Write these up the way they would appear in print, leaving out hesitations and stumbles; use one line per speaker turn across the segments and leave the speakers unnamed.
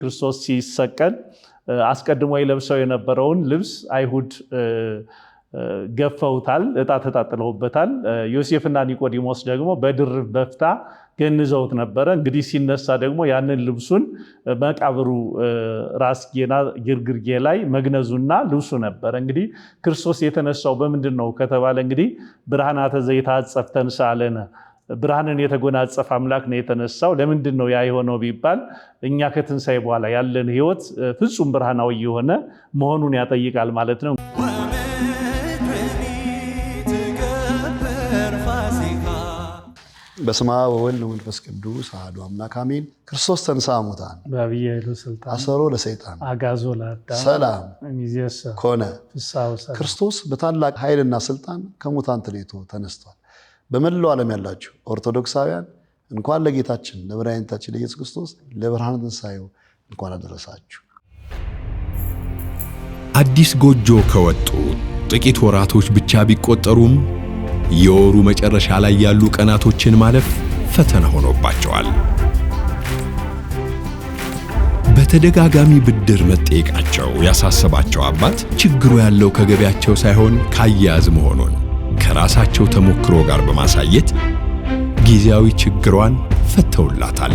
ክርስቶስ ሲሰቀል አስቀድሞ ይለብሰው የነበረውን ልብስ አይሁድ ገፈውታል፣ ዕጣ ተጣጥለውበታል። ዮሴፍና ኒቆዲሞስ ደግሞ በድርብ በፍታ ገንዘውት ነበረ። እንግዲህ ሲነሳ ደግሞ ያንን ልብሱን መቃብሩ ራስጌና ግርግርጌ ላይ መግነዙና ልብሱ ነበረ። እንግዲህ ክርስቶስ የተነሳው በምንድን ነው ከተባለ እንግዲህ ብርሃናተ ዘይትዓጸፍ ተንሥአ ለነ፣ ብርሃንን የተጎናጸፈ አምላክ ነው የተነሳው። ለምንድን ነው ያ የሆነው ቢባል እኛ ከትንሣኤ በኋላ ያለን ሕይወት ፍጹም ብርሃናዊ የሆነ መሆኑን ያጠይቃል ማለት ነው።
በስመ አብ ወወልድ ወመንፈስ ቅዱስ አሐዱ አምላክ አሜን። ክርስቶስ ተንሥአ እሙታን
በዐቢይ ኃይሉ ሥልጣን
አሰሮ ለሰይጣን
አግዓዞ ለአዳም
ሰላም
እምይእዜሰ
ኮነ።
ፍስሐ ወሰላም።
ክርስቶስ በታላቅ ኃይልና ስልጣን ከሙታን ተለይቶ ተነስቷል። በመላው ዓለም ያላችሁ ኦርቶዶክሳውያን እንኳን ለጌታችን ለመድኃኒታችን ለኢየሱስ ክርስቶስ ለብርሃነ ትንሣኤው እንኳን አደረሳችሁ።
አዲስ ጎጆ ከወጡ ጥቂት ወራቶች ብቻ ቢቆጠሩም የወሩ መጨረሻ ላይ ያሉ ቀናቶችን ማለፍ ፈተና ሆኖባቸዋል። በተደጋጋሚ ብድር መጠየቃቸው ያሳሰባቸው አባት ችግሩ ያለው ከገቢያቸው ሳይሆን ካያያዝ መሆኑን ከራሳቸው ተሞክሮ ጋር በማሳየት ጊዜያዊ ችግሯን ፈተውላታል።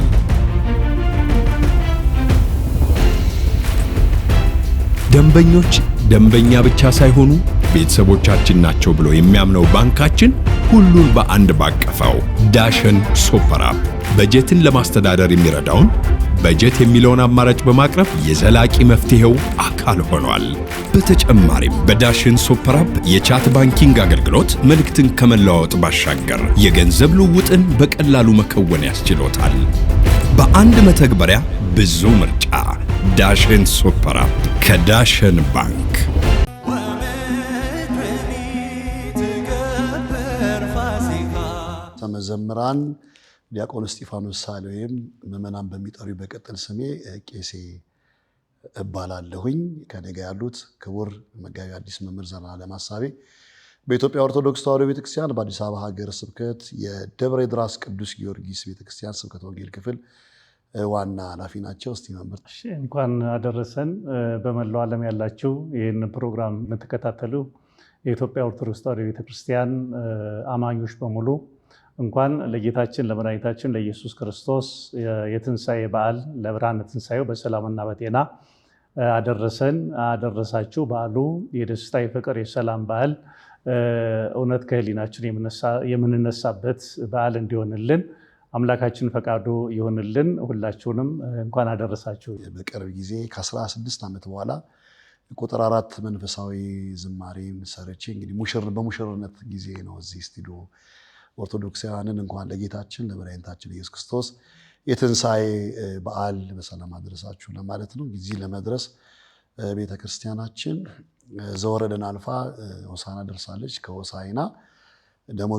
ደንበኞች ደንበኛ ብቻ ሳይሆኑ ቤተሰቦቻችን ናቸው ብሎ የሚያምነው ባንካችን ሁሉን በአንድ ባቀፈው ዳሽን ሱፐር አፕ በጀትን ለማስተዳደር የሚረዳውን በጀት የሚለውን አማራጭ በማቅረብ የዘላቂ መፍትሄው አካል ሆኗል። በተጨማሪም በዳሽን ሱፐር አፕ የቻት ባንኪንግ አገልግሎት መልእክትን ከመለዋወጥ ባሻገር የገንዘብ ልውውጥን በቀላሉ መከወን ያስችሎታል። በአንድ መተግበሪያ ብዙ ምርጫ። ዳሽን ሱፐር አፕ ከዳሽን ባንክ።
መዘምራን ዲያቆን እስጢፋኖስ ሳሌም ምዕመናን በሚጠሩ በቅጥል ስሜ ቄሴ እባላለሁኝ። ከኔ ጋር ያሉት ክቡር መጋቢ አዲስ መምህር ዘላለም ሐሳቤ በኢትዮጵያ ኦርቶዶክስ ተዋሕዶ ቤተክርስቲያን በአዲስ አበባ ሀገረ ስብከት የደብረ ድራስ ቅዱስ ጊዮርጊስ ቤተክርስቲያን ስብከተ ወንጌል ክፍል ዋና ኃላፊ ናቸው። እስቲ መምህር
እንኳን አደረሰን። በመላው ዓለም ያላችሁ ይህን ፕሮግራም የምትከታተሉ የኢትዮጵያ ኦርቶዶክስ ተዋሕዶ ቤተክርስቲያን አማኞች በሙሉ እንኳን ለጌታችን ለመድኃኒታችን ለኢየሱስ ክርስቶስ የትንሣኤ በዓል ለብርሃነ ትንሣኤው በሰላምና በጤና አደረሰን አደረሳችሁ። በዓሉ የደስታ የፍቅር የሰላም በዓል እውነት ከህሊናችን የምንነሳበት በዓል እንዲሆንልን አምላካችን ፈቃዱ ይሆንልን። ሁላችሁንም እንኳን አደረሳችሁ።
በቅርብ ጊዜ ከ16 ዓመት በኋላ ቁጥር 4 መንፈሳዊ ዝማሬ ሰርቼ እንግዲህ በሙሽርነት ጊዜ ነው እዚህ ስቱዲዮ ኦርቶዶክሳውያንን እንኳን ለጌታችን ለመድኃኒታችን ኢየሱስ ክርስቶስ የትንሣኤ በዓል በሰላም አደረሳችሁ ለማለት ነው። ጊዜ ለመድረስ ቤተክርስቲያናችን ዘወረደን አልፋ ሆሳዕና ደርሳለች። ከሆሳዕና ደግሞ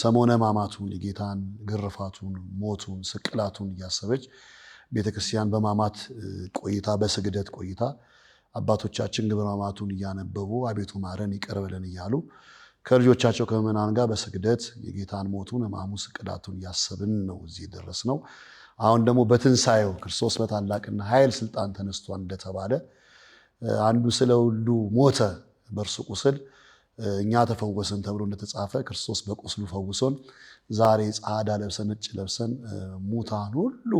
ሰሞነ ሕማማቱን የጌታን ግርፋቱን፣ ሞቱን፣ ስቅላቱን እያሰበች ቤተክርስቲያን በሕማማት ቆይታ በስግደት ቆይታ አባቶቻችን ግብረ ሕማማቱን እያነበቡ አቤቱ ማረን ይቅር በለን እያሉ ከልጆቻቸው ከምዕመናን ጋር በስግደት የጌታን ሞቱን፣ ሕማሙን፣ ስቅላቱን እያሰብን ነው እዚህ ደረስነው። አሁን ደግሞ በትንሣኤው ክርስቶስ በታላቅና ኃይል ስልጣን ተነስቷል እንደተባለ አንዱ ስለ ሁሉ ሞተ በእርሱ ቁስል እኛ ተፈወስን ተብሎ እንደተጻፈ ክርስቶስ በቁስሉ ፈውሶን ዛሬ ጻዕዳ ለብሰን ነጭ ለብሰን ሙታን ሁሉ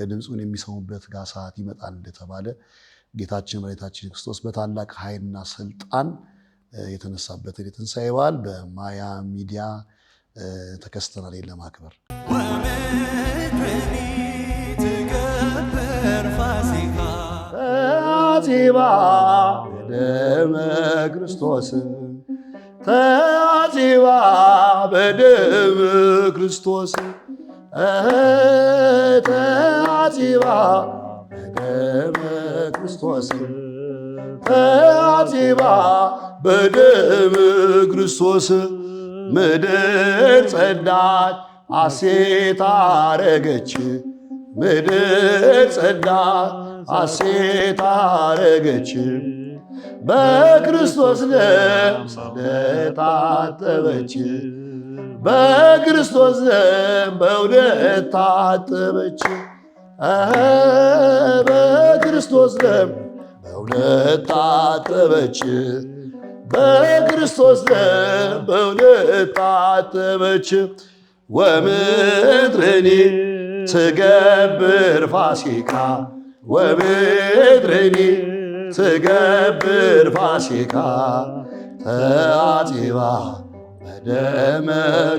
ድምፁን የሚሰሙበት ጋር ሰዓት ይመጣል እንደተባለ ጌታችን መድኃኒታችን ክርስቶስ በታላቅ ኃይልና ስልጣን የተነሳበትን የትንሣኤ በዓል በማያ ሚዲያ ተከስተናል ለማክበር። ተአዜባ በደመ ክርስቶስ ተአዜባ በደመ ክርስቶስ ተአዜባ በደመ ክርስቶስ ተአዜባ በደመ ክርስቶስ ምድር ጸዳች ሐሴት አረገች ምድር ጸዳች ሐሴት አረገች በክርስቶስ ደም ስለታጠበች በክርስቶስ ደም በእውነት ታጠበች በክርስቶስ ደም በእውነት ታጠበች በክርስቶስ ደም በእውነት ታጠበች ወምድርኒ ትገብር ፋሲካ ወምድርኒ ትገብር ፋሲካ ተአጢባ በደመ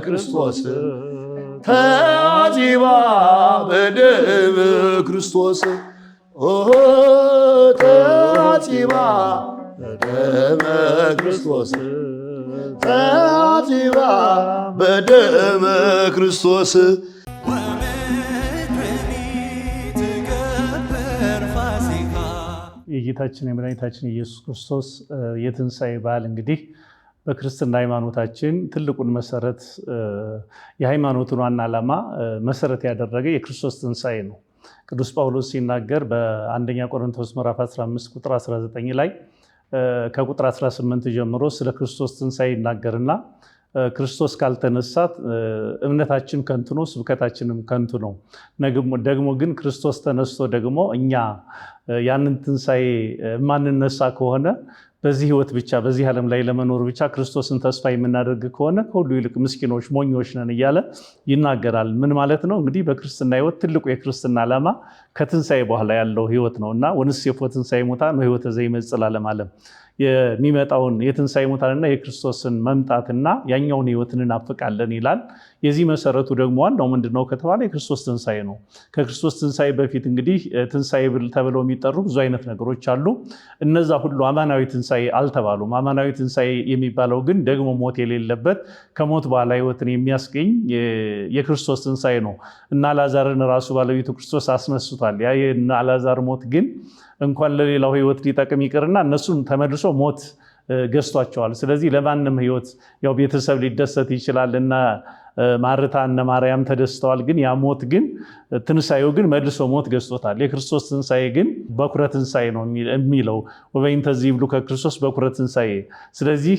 ክርስቶስ ተአጢባ በደመ ክርስቶስ ተአጢባ በደመ ክርስቶስ ተአጢባ በደመ ክርስቶስ
የጌታችን የመድኃኒታችን ኢየሱስ ክርስቶስ የትንሣኤ በዓል እንግዲህ በክርስትና ሃይማኖታችን ትልቁን መሰረት የሃይማኖቱን ዋና ዓላማ መሰረት ያደረገ የክርስቶስ ትንሣኤ ነው። ቅዱስ ጳውሎስ ሲናገር በአንደኛ ቆሮንቶስ ምዕራፍ 15 ቁጥር 19 ላይ ከቁጥር 18 ጀምሮ ስለ ክርስቶስ ትንሣኤ ይናገርና ክርስቶስ ካልተነሳት እምነታችን ከንቱ ነው፣ ስብከታችንም ከንቱ ነው። ደግሞ ግን ክርስቶስ ተነስቶ ደግሞ እኛ ያንን ትንሣኤ የማንነሳ ከሆነ በዚህ ህይወት ብቻ በዚህ ዓለም ላይ ለመኖር ብቻ ክርስቶስን ተስፋ የምናደርግ ከሆነ ከሁሉ ይልቅ ምስኪኖች ሞኞች ነን እያለ ይናገራል። ምን ማለት ነው? እንግዲህ በክርስትና ህይወት ትልቁ የክርስትና ዓላማ ከትንሣኤ በኋላ ያለው ህይወት ነውና ወንሴፎ ትንሣኤ ሙታን ወሕይወተ ዘይመጽእ ለዓለመ ዓለም የሚመጣውን የትንሣኤ ሙታንና የክርስቶስን መምጣትና ያኛውን ህይወትን እናፍቃለን ይላል። የዚህ መሰረቱ ደግሞ ዋናው ምንድነው ከተባለ የክርስቶስ ትንሣኤ ነው። ከክርስቶስ ትንሣኤ በፊት እንግዲህ ትንሣኤ ተብለው የሚጠሩ ብዙ አይነት ነገሮች አሉ። እነዛ ሁሉ አማናዊ ትንሣኤ አልተባሉም። አማናዊ ትንሣኤ የሚባለው ግን ደግሞ ሞት የሌለበት ከሞት በኋላ ህይወትን የሚያስገኝ የክርስቶስ ትንሣኤ ነው እና አልዓዛርን ራሱ ባለቤቱ ክርስቶስ አስነስቷል። ያ የእነ አልዓዛር ሞት ግን እንኳን ለሌላው ህይወት ሊጠቅም ይቅርና እነሱን ተመልሶ ሞት ገዝቷቸዋል። ስለዚህ ለማንም ህይወት ያው ቤተሰብ ሊደሰት ይችላል እና ማርታ እነ ማርያም ተደስተዋል። ግን ያ ሞት ግን ትንሣኤው ግን መልሶ ሞት ገዝቶታል። የክርስቶስ ትንሣኤ ግን በኩረ ትንሣኤ ነው የሚለው ወበይንተ ይብሉ ከክርስቶስ በኩረ ትንሣኤ። ስለዚህ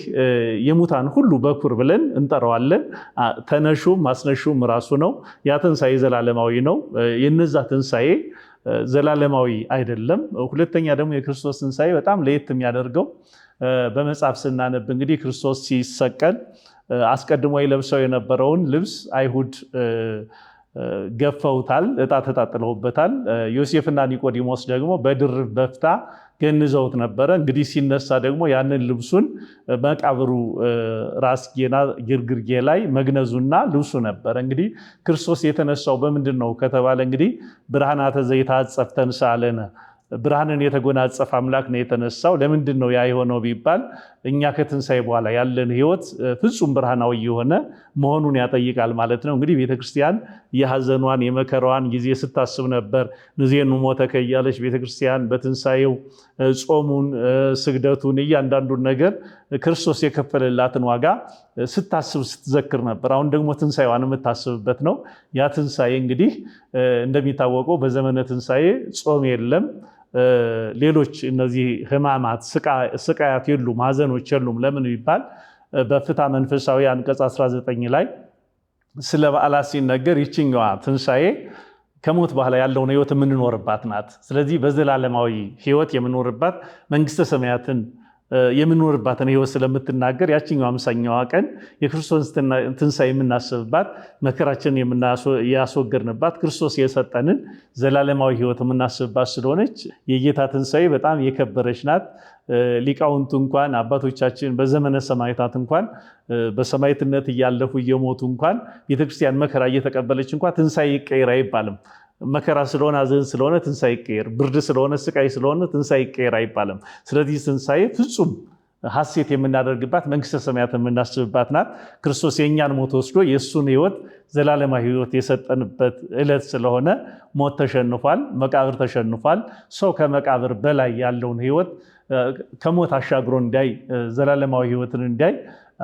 የሙታን ሁሉ በኩር ብለን እንጠራዋለን። ተነሹም ማስነሹም ራሱ ነው። ያ ትንሣኤ ዘላለማዊ ነው። የነዛ ትንሣኤ ዘላለማዊ አይደለም። ሁለተኛ ደግሞ የክርስቶስ ትንሣኤ በጣም ለየት የሚያደርገው በመጽሐፍ ስናነብ እንግዲህ ክርስቶስ ሲሰቀል አስቀድሞ የለብሰው የነበረውን ልብስ አይሁድ ገፈውታል፣ ዕጣ ተጣጥለውበታል። ዮሴፍና ኒቆዲሞስ ደግሞ በድርብ በፍታ ገንዘውት ነበረ። እንግዲህ ሲነሳ ደግሞ ያንን ልብሱን መቃብሩ ራስጌና ግርግርጌ ላይ መግነዙና ልብሱ ነበረ። እንግዲህ ክርስቶስ የተነሳው በምንድን ነው ከተባለ እንግዲህ ብርሃናተ ዘይትሐጸፍ ተንሥአ ለነ ብርሃንን የተጎናጸፈ አምላክ ነው የተነሳው። ለምንድን ነው ያ የሆነው ቢባል እኛ ከትንሣኤ በኋላ ያለን ህይወት ፍጹም ብርሃናዊ የሆነ መሆኑን ያጠይቃል ማለት ነው። እንግዲህ ቤተክርስቲያን የሐዘኗን የመከራዋን ጊዜ ስታስብ ነበር። ንዜኑ ሞተከ እያለች ቤተክርስቲያን በትንሣኤው ጾሙን፣ ስግደቱን፣ እያንዳንዱን ነገር ክርስቶስ የከፈለላትን ዋጋ ስታስብ ስትዘክር ነበር። አሁን ደግሞ ትንሣኤዋን የምታስብበት ነው። ያ ትንሣኤ እንግዲህ እንደሚታወቀው በዘመነ ትንሣኤ ጾም የለም። ሌሎች እነዚህ ህማማት ስቃያት የሉም፣ ሐዘኖች የሉም። ለምን ቢባል በፍትሐ መንፈሳዊ አንቀጽ 19 ላይ ስለ በዓላት ሲነገር ይችኛዋ ትንሣኤ ከሞት በኋላ ያለውን ህይወት የምንኖርባት ናት። ስለዚህ በዘላለማዊ ህይወት የምንኖርባት መንግስተ ሰማያትን የምንኖርባትን ህይወት ስለምትናገር ያችኛው 50ኛዋ ቀን የክርስቶስ ትንሣኤ የምናስብባት፣ መከራችንን ያስወገድንባት፣ ክርስቶስ የሰጠንን ዘላለማዊ ህይወት የምናስብባት ስለሆነች የጌታ ትንሣኤ በጣም የከበረች ናት። ሊቃውንቱ እንኳን አባቶቻችን በዘመነ ሰማዕታት እንኳን በሰማዕትነት እያለፉ እየሞቱ እንኳን ቤተክርስቲያን መከራ እየተቀበለች እንኳን ትንሣኤ ይቀየር አይባልም። መከራ ስለሆነ ሐዘን ስለሆነ ትንሣኤ ይቀየር፣ ብርድ ስለሆነ ስቃይ ስለሆነ ትንሣኤ ይቀየር አይባልም። ስለዚህ ትንሣኤ ፍጹም ሐሴት የምናደርግባት መንግስተ ሰማያት የምናስብባት ናት። ክርስቶስ የእኛን ሞት ወስዶ የእሱን ህይወት ዘላለማዊ ህይወት የሰጠንበት ዕለት ስለሆነ ሞት ተሸንፏል፣ መቃብር ተሸንፏል። ሰው ከመቃብር በላይ ያለውን ህይወት ከሞት አሻግሮ እንዲያይ ዘላለማዊ ህይወትን እንዲያይ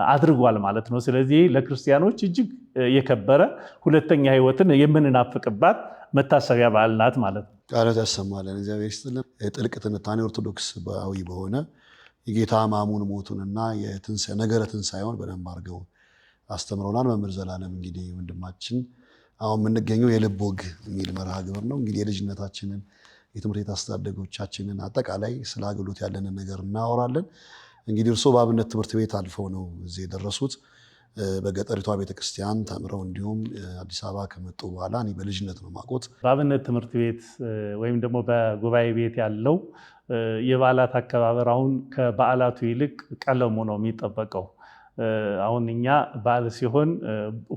አድርጓል ማለት ነው። ስለዚህ ለክርስቲያኖች እጅግ የከበረ ሁለተኛ ህይወትን የምንናፍቅባት መታሰቢያ በዓል ናት ማለት ነው።
ቃላት ያሰማለን። እግዚአብሔር ይስጥልን። ጥልቅ ትንታኔ ኦርቶዶክሳዊ በሆነ የጌታ ሕማሙን ሞቱንና ነገረ ትንሣኤውን በደንብ አድርገው አስተምረውናል። መምህር ዘላለም እንግዲህ ወንድማችን አሁን የምንገኘው የልብ ወግ የሚል መርሃ ግብር ነው። እንግዲህ የልጅነታችንን የትምህርት ቤት አስተዳደጎቻችንን አጠቃላይ ስለ አገልግሎት ያለንን ነገር እናወራለን። እንግዲህ እርስዎ በአብነት ትምህርት ቤት አልፈው ነው እዚህ የደረሱት። በገጠሪቷ ቤተክርስቲያን ተምረው እንዲሁም አዲስ አበባ ከመጡ በኋላ እኔ በልጅነት ነው ማቆት።
በአብነት ትምህርት ቤት ወይም ደግሞ በጉባኤ ቤት ያለው የበዓላት አከባበር አሁን ከበዓላቱ ይልቅ ቀለሙ ነው የሚጠበቀው። አሁን እኛ በዓል ሲሆን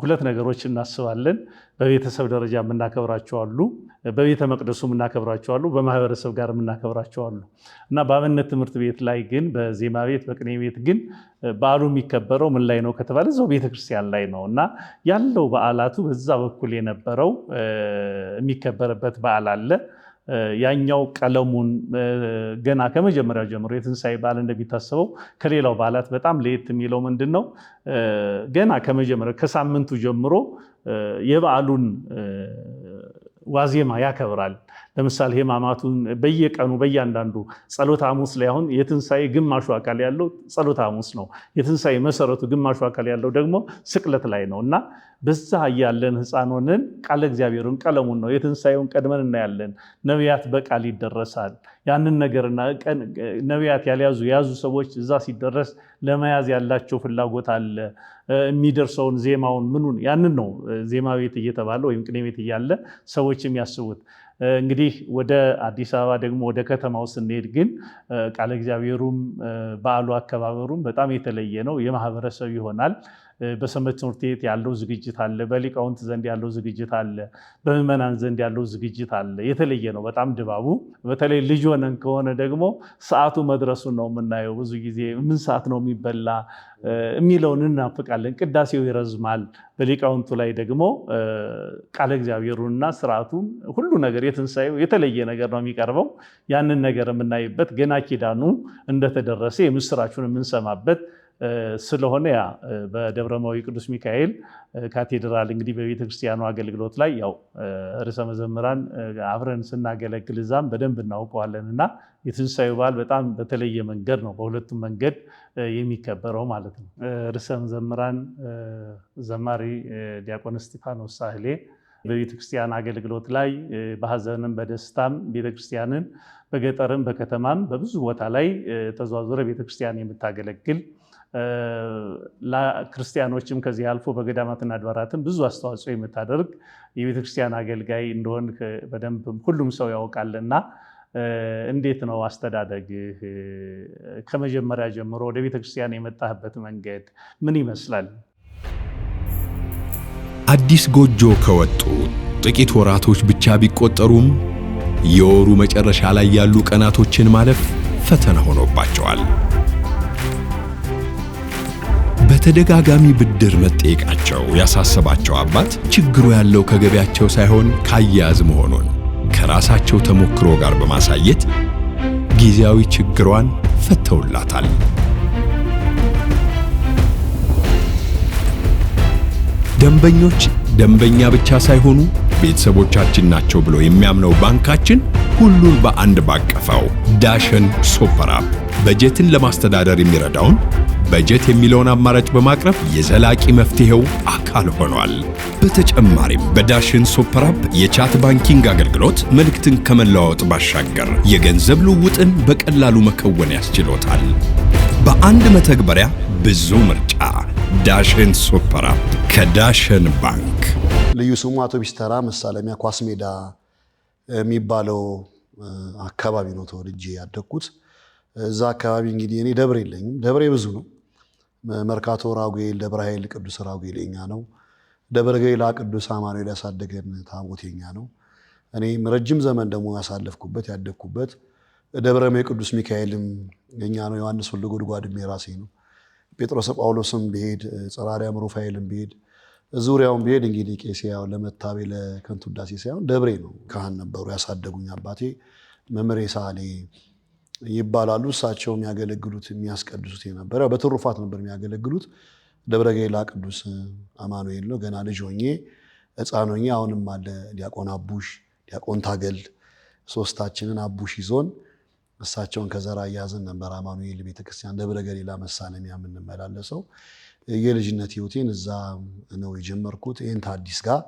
ሁለት ነገሮች እናስባለን። በቤተሰብ ደረጃ የምናከብራቸው አሉ፣ በቤተ መቅደሱ የምናከብራቸው አሉ፣ በማህበረሰብ ጋር የምናከብራቸው አሉ እና በአብነት ትምህርት ቤት ላይ ግን በዜማ ቤት በቅኔ ቤት ግን በዓሉ የሚከበረው ምን ላይ ነው ከተባለ እዛው ቤተክርስቲያን ላይ ነው እና ያለው በዓላቱ በዛ በኩል የነበረው የሚከበርበት በዓል አለ። ያኛው ቀለሙን ገና ከመጀመሪያው ጀምሮ የትንሣኤ በዓል እንደሚታሰበው ከሌላው በዓላት በጣም ለየት የሚለው ምንድን ነው? ገና ከመጀመሪያው ከሳምንቱ ጀምሮ የበዓሉን ዋዜማ ያከብራል። ለምሳሌ ሕማማቱን በየቀኑ በእያንዳንዱ ጸሎተ ሐሙስ ላይ አሁን የትንሣኤ ግማሹ አካል ያለው ጸሎተ ሐሙስ ነው። የትንሣኤ መሰረቱ ግማሹ አካል ያለው ደግሞ ስቅለት ላይ ነው እና በዛ ያለን ሕፃን ሆነን ቃለ እግዚአብሔርን ቀለሙን ነው የትንሣኤውን ቀድመን እናያለን። ነቢያት በቃል ይደረሳል። ያንን ነገርና ነቢያት የያዙ ሰዎች እዛ ሲደረስ ለመያዝ ያላቸው ፍላጎት አለ። የሚደርሰውን ዜማውን ምኑን ያንን ነው ዜማ ቤት እየተባለ ወይም ቅኔ ቤት እያለ ሰዎች የሚያስቡት። እንግዲህ ወደ አዲስ አበባ ደግሞ ወደ ከተማው ስንሄድ ግን ቃለ እግዚአብሔሩም በዓሉ አከባበሩም በጣም የተለየ ነው። የማህበረሰብ ይሆናል። በሰንበት ትምህርት ቤት ያለው ዝግጅት አለ፣ በሊቃውንት ዘንድ ያለው ዝግጅት አለ፣ በምዕመናን ዘንድ ያለው ዝግጅት አለ። የተለየ ነው በጣም ድባቡ። በተለይ ልጅ ሆነን ከሆነ ደግሞ ሰዓቱ መድረሱን ነው የምናየው። ብዙ ጊዜ ምን ሰዓት ነው የሚበላ የሚለውን እናፍቃለን። ቅዳሴው ይረዝማል። በሊቃውንቱ ላይ ደግሞ ቃለ እግዚአብሔሩንና ስርዓቱን ሁሉ ነገር የትንሣኤው የተለየ ነገር ነው የሚቀርበው። ያንን ነገር የምናይበት ገና ኪዳኑ እንደተደረሰ የምስራቹን የምንሰማበት ስለሆነ ያ በደብረማዊ ቅዱስ ሚካኤል ካቴድራል እንግዲህ በቤተክርስቲያኑ አገልግሎት ላይ ያው ርዕሰ መዘምራን አብረን ስናገለግል እዛም በደንብ እናውቀዋለን እና የትንሣኤው በዓል በጣም በተለየ መንገድ ነው በሁለቱም መንገድ የሚከበረው ማለት ነው። ርዕሰ መዘምራን ዘማሪ ዲያቆን እስጢፋኖስ ሳህሌ በቤተክርስቲያን አገልግሎት ላይ በሐዘንም በደስታም ቤተክርስቲያንን በገጠርም በከተማም በብዙ ቦታ ላይ ተዘዋውረ ቤተክርስቲያን የምታገለግል ለክርስቲያኖችም ከዚህ አልፎ በገዳማትና አድባራትም ብዙ አስተዋጽኦ የምታደርግ የቤተክርስቲያን አገልጋይ እንደሆን በደንብ ሁሉም ሰው ያውቃልና እንዴት ነው አስተዳደግህ? ከመጀመሪያ ጀምሮ ወደ ቤተክርስቲያን የመጣህበት መንገድ ምን ይመስላል?
አዲስ ጎጆ ከወጡ ጥቂት ወራቶች ብቻ ቢቆጠሩም የወሩ መጨረሻ ላይ ያሉ ቀናቶችን ማለፍ ፈተና ሆኖባቸዋል። በተደጋጋሚ ብድር መጠየቃቸው ያሳሰባቸው አባት ችግሩ ያለው ከገቢያቸው ሳይሆን ካያያዝ መሆኑን ከራሳቸው ተሞክሮ ጋር በማሳየት ጊዜያዊ ችግሯን ፈተውላታል። ደንበኞች ደንበኛ ብቻ ሳይሆኑ ቤተሰቦቻችን ናቸው ብሎ የሚያምነው ባንካችን ሁሉን በአንድ ባቀፈው ዳሸን ሱፐር አፕ በጀትን ለማስተዳደር የሚረዳውን በጀት የሚለውን አማራጭ በማቅረብ የዘላቂ መፍትሄው አካል ሆኗል። በተጨማሪም በዳሽን ሱፐር አፕ የቻት ባንኪንግ አገልግሎት መልእክትን ከመለዋወጥ ባሻገር የገንዘብ ልውውጥን በቀላሉ መከወን ያስችሎታል። በአንድ መተግበሪያ ብዙ ምርጫ። ዳሽን ሱፐር አፕ ከዳሽን ባንክ።
ልዩ ስሙ አውቶቢስ ተራ መሳለሚያ ኳስ ሜዳ የሚባለው አካባቢ ነው ተወልጄ ያደግኩት። እዛ አካባቢ እንግዲህ እኔ ደብር የለኝም። ደብሬ ብዙ ነው። መርካቶ ራጉኤል፣ ደብረ ኃይል ቅዱስ ራጉኤል የኛ ነው። ደብረ ገይላ ቅዱስ አማኑኤል ያሳደገን ታቦት የኛ ነው። እኔም ረጅም ዘመን ደግሞ ያሳለፍኩበት ያደግኩበት ደብረ ሜ ቅዱስ ሚካኤልም የኛ ነው። ዮሐንስ ወልደ ጎድጓድም የራሴ ነው። ጴጥሮስ ጳውሎስም ብሄድ ጸራሪያም ሩፋኤልም ብሄድ ዙሪያውን ብሄድ እንግዲህ ቄስ ያው ለመታቤ ለከንቱ ውዳሴ ሳይሆን ደብሬ ነው። ካህን ነበሩ ያሳደጉኝ። አባቴ መምሬ ሳሌ ይባላሉ። እሳቸው የሚያገለግሉት የሚያስቀድሱት የነበረ በትሩፋት ነበር የሚያገለግሉት። ደብረ ገይላ ቅዱስ አማኑኤል ነው። ገና ልጅ ሆኜ ሕፃን ሆኜ አሁንም አለ ዲያቆን አቡሽ፣ ዲያቆን ታገል ሶስታችንን አቡሽ ይዞን እሳቸውን ከዘራ እያዝን ነበር አማኑኤል ቤተክርስቲያን ደብረ ገሊላ መሳለሚያ የምንመላለሰው። የልጅነት ህይወቴን እዛ ነው የጀመርኩት። ይህን ታዲስ ጋር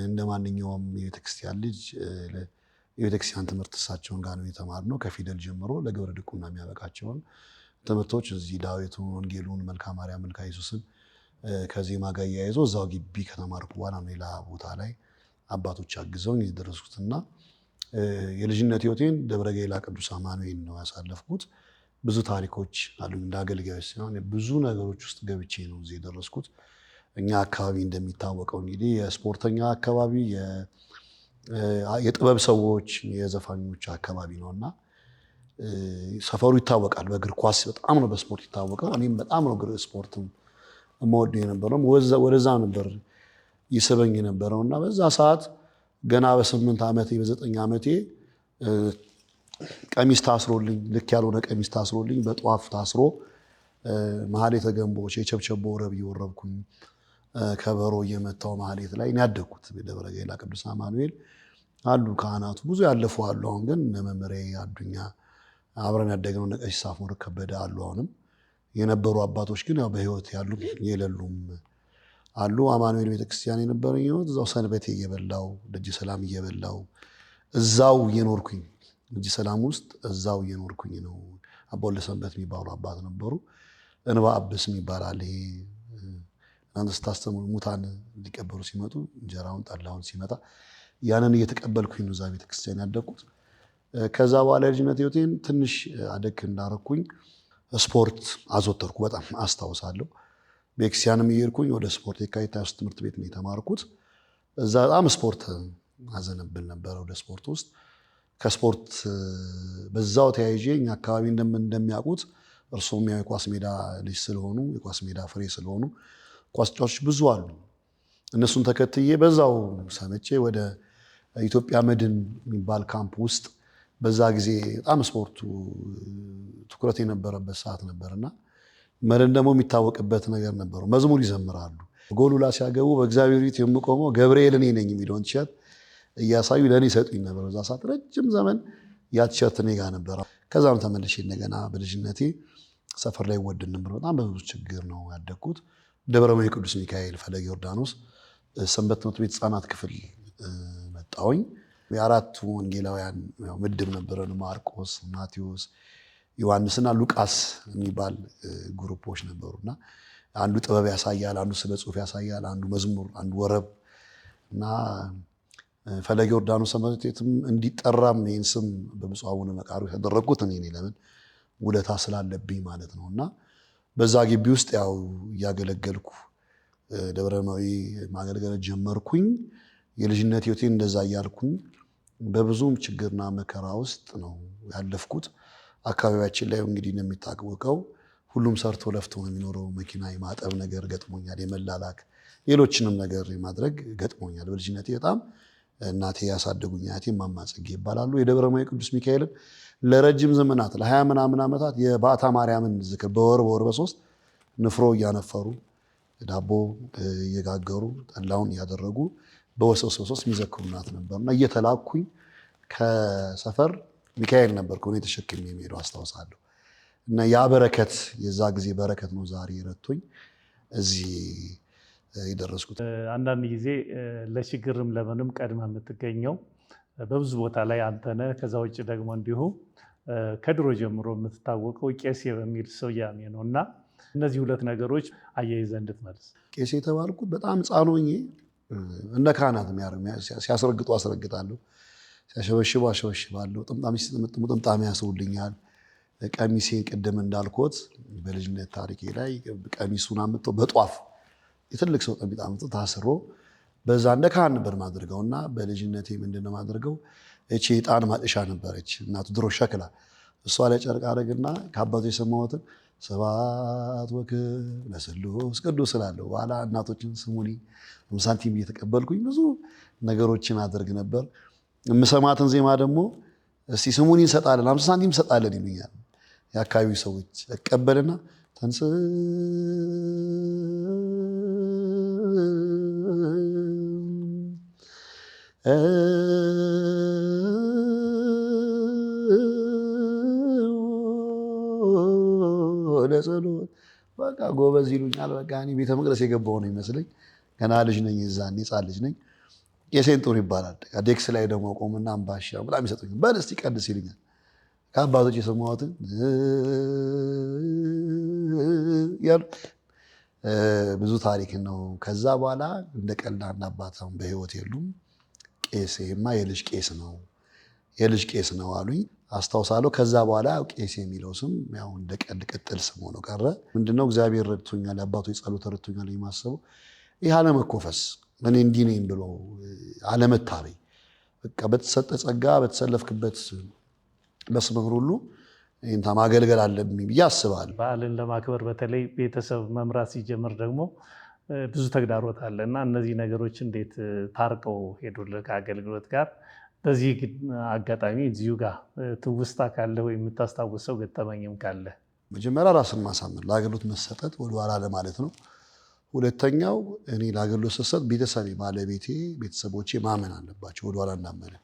እንደማንኛውም የቤተክርስቲያን ልጅ የቤተክርስቲያን ትምህርት እሳቸውን ጋር ነው የተማርነው። ከፊደል ጀምሮ ለግብረ ድቁና የሚያበቃቸውን ትምህርቶች እዚህ ዳዊቱን፣ ወንጌሉን፣ መልክአ ማርያም፣ መልክአ ኢየሱስን ከዜማ ጋር እያይዞ እዛው ግቢ ከተማርኩ በኋላ ሌላ ቦታ ላይ አባቶች አግዘውኝ የደረስኩትና የልጅነት ህይወቴን ደብረ ገይላ ቅዱስ አማኑኤል ነው ያሳለፍኩት። ብዙ ታሪኮች አሉኝ እንደ አገልጋዮች ሲሆን ብዙ ነገሮች ውስጥ ገብቼ ነው እዚህ የደረስኩት። እኛ አካባቢ እንደሚታወቀው እንግዲህ የስፖርተኛ አካባቢ፣ የጥበብ ሰዎች፣ የዘፋኞች አካባቢ ነውና ሰፈሩ ይታወቃል። በእግር ኳስ በጣም ነው በስፖርት ይታወቀው። እኔም በጣም ነው እግር ስፖርትም እምወደው የነበረው ወደዛ ነበር ይስበኝ የነበረውና በዛ ሰዓት ገና በ8 ዓመቴ በ9 ዓመቴ ቀሚስ ታስሮልኝ ልክ ያልሆነ ቀሚስ ታስሮልኝ በጧፍ ታስሮ ማህሌተ ገንቦች የቸብቸቦ ወረብ እየወረብኩኝ ከበሮ እየመታው ማህሌት ላይ ያደግኩት ደብረ ገይላ ቅዱስ አማኑኤል አሉ ካህናቱ ብዙ ያለፉ አሉ። አሁን ግን እነ መምህሬ አዱኛ አብረን ያደግነው እነ ቀሲስ አፈወርቅ ከበደ አሉ። አሁንም የነበሩ አባቶች ግን ያው በህይወት ያሉ የሌሉም አሉ። አማኑኤል ቤተክርስቲያን የነበረኝ ህይወት እዛው ሰንበቴ እየበላው ደጅ ሰላም እየበላው እዛው እየኖርኩኝ ደጅ ሰላም ውስጥ እዛው እየኖርኩኝ ነው። አባ ወልደ ሰንበት የሚባሉ አባት ነበሩ። እንባ አብስ የሚባል አለ። ይሄ እናንተ ስታስተምሩ ሙታን ሊቀበሩ ሲመጡ እንጀራውን ጠላውን ሲመጣ ያንን እየተቀበልኩኝ ነው እዛ ቤተክርስቲያን ያደግኩት። ከዛ በኋላ ልጅነት ህይወቴን ትንሽ አደግ እንዳረኩኝ ስፖርት አዘወተርኩ። በጣም አስታውሳለሁ። ቤተክርስቲያንም እየሄድኩኝ ወደ ስፖርት የካቲት ሃያ ሦስት ትምህርት ቤት ነው የተማርኩት። እዛ በጣም ስፖርት አዘነብል ነበረ ወደ ስፖርት ውስጥ። ከስፖርት በዛው ተያይዤ እኛ አካባቢ እንደሚያውቁት እርሶም ያው የኳስ ሜዳ ልጅ ስለሆኑ የኳስ ሜዳ ፍሬ ስለሆኑ ኳስ ጫዎች ብዙ አሉ። እነሱን ተከትዬ በዛው ሰምቼ ወደ ኢትዮጵያ መድን የሚባል ካምፕ ውስጥ በዛ ጊዜ በጣም ስፖርቱ ትኩረት የነበረበት ሰዓት ነበርና መድን ደግሞ የሚታወቅበት ነገር ነበሩ። መዝሙር ይዘምራሉ። ጎሉ ላይ ሲያገቡ በእግዚአብሔር ፊት የምቆመው ገብርኤል እኔ ነኝ የሚለውን ቲሸርት እያሳዩ ለእኔ ይሰጡኝ ነበር። በዛ ሰዓት ረጅም ዘመን ያ ቲሸርት እኔ ጋር ነበረ። ከዛም ተመልሼ እንደገና በልጅነቴ ሰፈር ላይ ወድን ነበር። በጣም በብዙ ችግር ነው ያደግኩት። ደብረ ማዊ ቅዱስ ሚካኤል ፈለገ ዮርዳኖስ ሰንበት ትምህርት ቤት ህፃናት ክፍል መጣሁኝ። የአራቱ ወንጌላውያን ምድብ ነበረን። ማርቆስ፣ ማቴዎስ፣ ዮሐንስና ሉቃስ የሚባል ግሩፖች ነበሩና አንዱ ጥበብ ያሳያል፣ አንዱ ስለ ጽሁፍ ያሳያል፣ አንዱ መዝሙር፣ አንዱ ወረብ እና ፈለገ ዮርዳኖስ ሰንበት ቤትም እንዲጠራም ይህን ስም በብፁዕ አቡነ መቃርዩ ያደረግኩት እኔ ነኝ። ለምን ውለታ ስላለብኝ ማለት ነው። እና በዛ ግቢ ውስጥ ያው እያገለገልኩ ደብረ ማዊ ማገልገል ጀመርኩኝ። የልጅነት ህይወቴን እንደዛ እያልኩኝ በብዙም ችግርና መከራ ውስጥ ነው ያለፍኩት። አካባቢያችን ላይ እንግዲህ እንደሚታወቀው ሁሉም ሰርቶ ለፍቶ ነው የሚኖረው። መኪና የማጠብ ነገር ገጥሞኛል፣ የመላላክ ሌሎችንም ነገር የማድረግ ገጥሞኛል በልጅነቴ በጣም። እናቴ ያሳደጉኝ አያቴ እማማ ጽጌ ይባላሉ። የደብረ ማዊ ቅዱስ ሚካኤልን ለረጅም ዘመናት ለ20 ምናምን ዓመታት የባታ ማርያምን ዝክር በወር በሶስት ንፍሮ እያነፈሩ ዳቦ እየጋገሩ ጠላውን እያደረጉ በወር3 የሚዘክሩ እናት ነበርና እየተላኩኝ ከሰፈር ሚካኤል ነበርኩ እኔ ተሸክሜ የሚሄደው አስታውሳለሁ። እና ያ በረከት የዛ ጊዜ በረከት ነው ዛሬ ረድቶኝ እዚህ የደረስኩት።
አንዳንድ ጊዜ ለችግርም ለምንም ቀድመ የምትገኘው በብዙ ቦታ ላይ አንተነህ። ከዛ ውጭ ደግሞ እንዲሁ ከድሮ ጀምሮ የምትታወቀው ቄሴ በሚል ስያሜ ነው እና እነዚህ ሁለት ነገሮች አያይዘህ እንድትመልስ።
ቄሴ የተባልኩት በጣም ሕፃን ሆኜ እንደ ካህናት ሲያስረግጡ አስረግጣለሁ፣ ሲያሸበሽቡ አሸበሽባለሁ። ጥምጣም ሲጠመጥሙ ጥምጣም ያስሩልኛል። ቀሚሴን ቅድም እንዳልኮት በልጅነት ታሪኬ ላይ ቀሚሱን አምጥተው በጧፍ የትልቅ ሰው ጠቢጣ አምጥተው ታስሮ በዛ እንደ ካህን ነበር ማድረገውና በልጅነቴ ምንድነው ማድረገው እቺ ዕጣን ማጨሻ ነበረች እናቱ ድሮ ሸክላ እሷ ላይ ጨርቅ አደረግና ከአባቱ የሰማሁትን ሰባት ወክብር ለስሉስ ቅዱስ እላለሁ። በኋላ እናቶችን ስሙኒ ሳንቲም እየተቀበልኩኝ ብዙ ነገሮችን አደርግ ነበር። የምሰማትን ዜማ ደግሞ እስቲ ስሙኒ እንሰጣለን 50 ሳንቲም እንሰጣለን ይሉኛል የአካባቢው ሰዎች። እቀበልና ተንስ ለጸሎት በቃ ጎበዝ ይሉኛል። በቃ እኔ ቤተ መቅደስ የገባው ነው ይመስለኝ። ገና ልጅ ነኝ፣ እዛኔ ሕፃን ልጅ ነኝ። ቄሴን ጡር ይባላል። ዴክስ ላይ ደግሞ ቆምና አምባሻ በጣም ይሰጡኛል። በል እስቲ ቀድስ ይሉኛል። ከአባቶች የሰማሁትን ያሉ ብዙ ታሪክ ነው። ከዛ በኋላ እንደ ቀልድ አንድ አባት አሁን በህይወት የሉም። ቄሴማ የልጅ ቄስ ነው አሉኝ። አስታውሳለሁ። ከዛ በኋላ ቄስ የሚለው ስም ያው እንደ ቀልድ ቅጥል ስም ሆኖ ቀረ። ምንድነው እግዚአብሔር ረድቶኛል፣ አባቶች ጸሎት ረድቶኛል የማስበው ይህ አለመኮፈስ፣ እኔ እንዲህ ነኝ ብሎ አለመታበይ፣ በቃ በተሰጠ ጸጋ በተሰለፍክበት መስመር ሁሉ ይህን ማገልገል አለብኝ ብዬ አስባለሁ።
በዓልን ለማክበር በተለይ ቤተሰብ መምራት ሲጀምር ደግሞ ብዙ ተግዳሮት አለ እና እነዚህ ነገሮች እንዴት ታርቀው ሄዱልህ ከአገልግሎት ጋር? በዚህ አጋጣሚ እዚሁ ጋር ትውስታ ካለ ወይ የምታስታውሰው ገጠመኝም ካለ?
መጀመሪያ ራስን ማሳመን፣ ለአገልግሎት መሰጠት ወደኋላ ለማለት ነው። ሁለተኛው እኔ ለአገልግሎት ስሰጥ ቤተሰቤ፣ ባለቤቴ፣ ቤተሰቦቼ ማመን አለባቸው ወደኋላ እንዳመነ።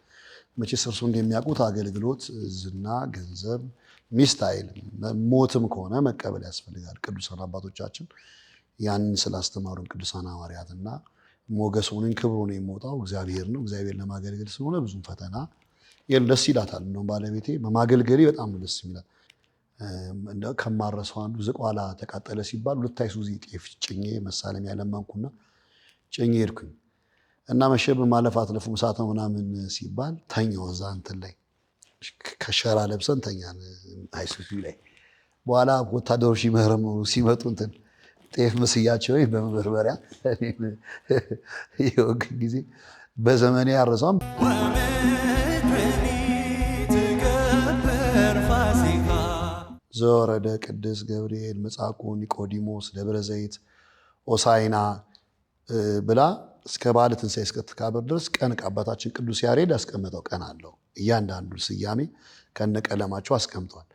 መቼስ እርሱ እንደሚያውቁት አገልግሎት ዝና፣ ገንዘብ፣ ሚስት አይልም። ሞትም ከሆነ መቀበል ያስፈልጋል። ቅዱሳን አባቶቻችን ያንን ስላስተማሩን ቅዱሳን ሐዋርያትና ሞገስ ሆነን ክብር ሆነ የምወጣው እግዚአብሔር ነው። እግዚአብሔር ለማገልገል ስለሆነ ብዙም ፈተና ደስ ይላታል። እንደውም ባለቤቴ በማገልገሌ በጣም ደስ ይላል። ከማረሰው አንዱ ዝቋላ ተቃጠለ ሲባል 2 አይሱዚ ጤፍ ጭኜ መሳለሚያ ለመንኩና ጭኜ ሄድኩኝ እና መሸብ ማለፍ አትለፉም እሳት ነው ምናምን ሲባል ተኛው እዛ እንትን ላይ ከሸራ ለብሰን ተኛን አይሱዚ ላይ። በኋላ ወታደሮች ይመረምሩ ሲመጡ እንትን ጤፍ መስያቸው በመበርበሪያ የወግ ጊዜ በዘመኔ ያረሰም ዘወረደ ቅዱስ ገብርኤል ምጻቁ ኒቆዲሞስ ደብረ ዘይት ሆሳዕና ብላ እስከ በዓለ ትንሣኤ እስከተከበረ ድረስ ቀን አባታችን ቅዱስ ያሬድ ያስቀመጠው ቀን አለው። እያንዳንዱ ስያሜ ከነቀለማቸው አስቀምጧል።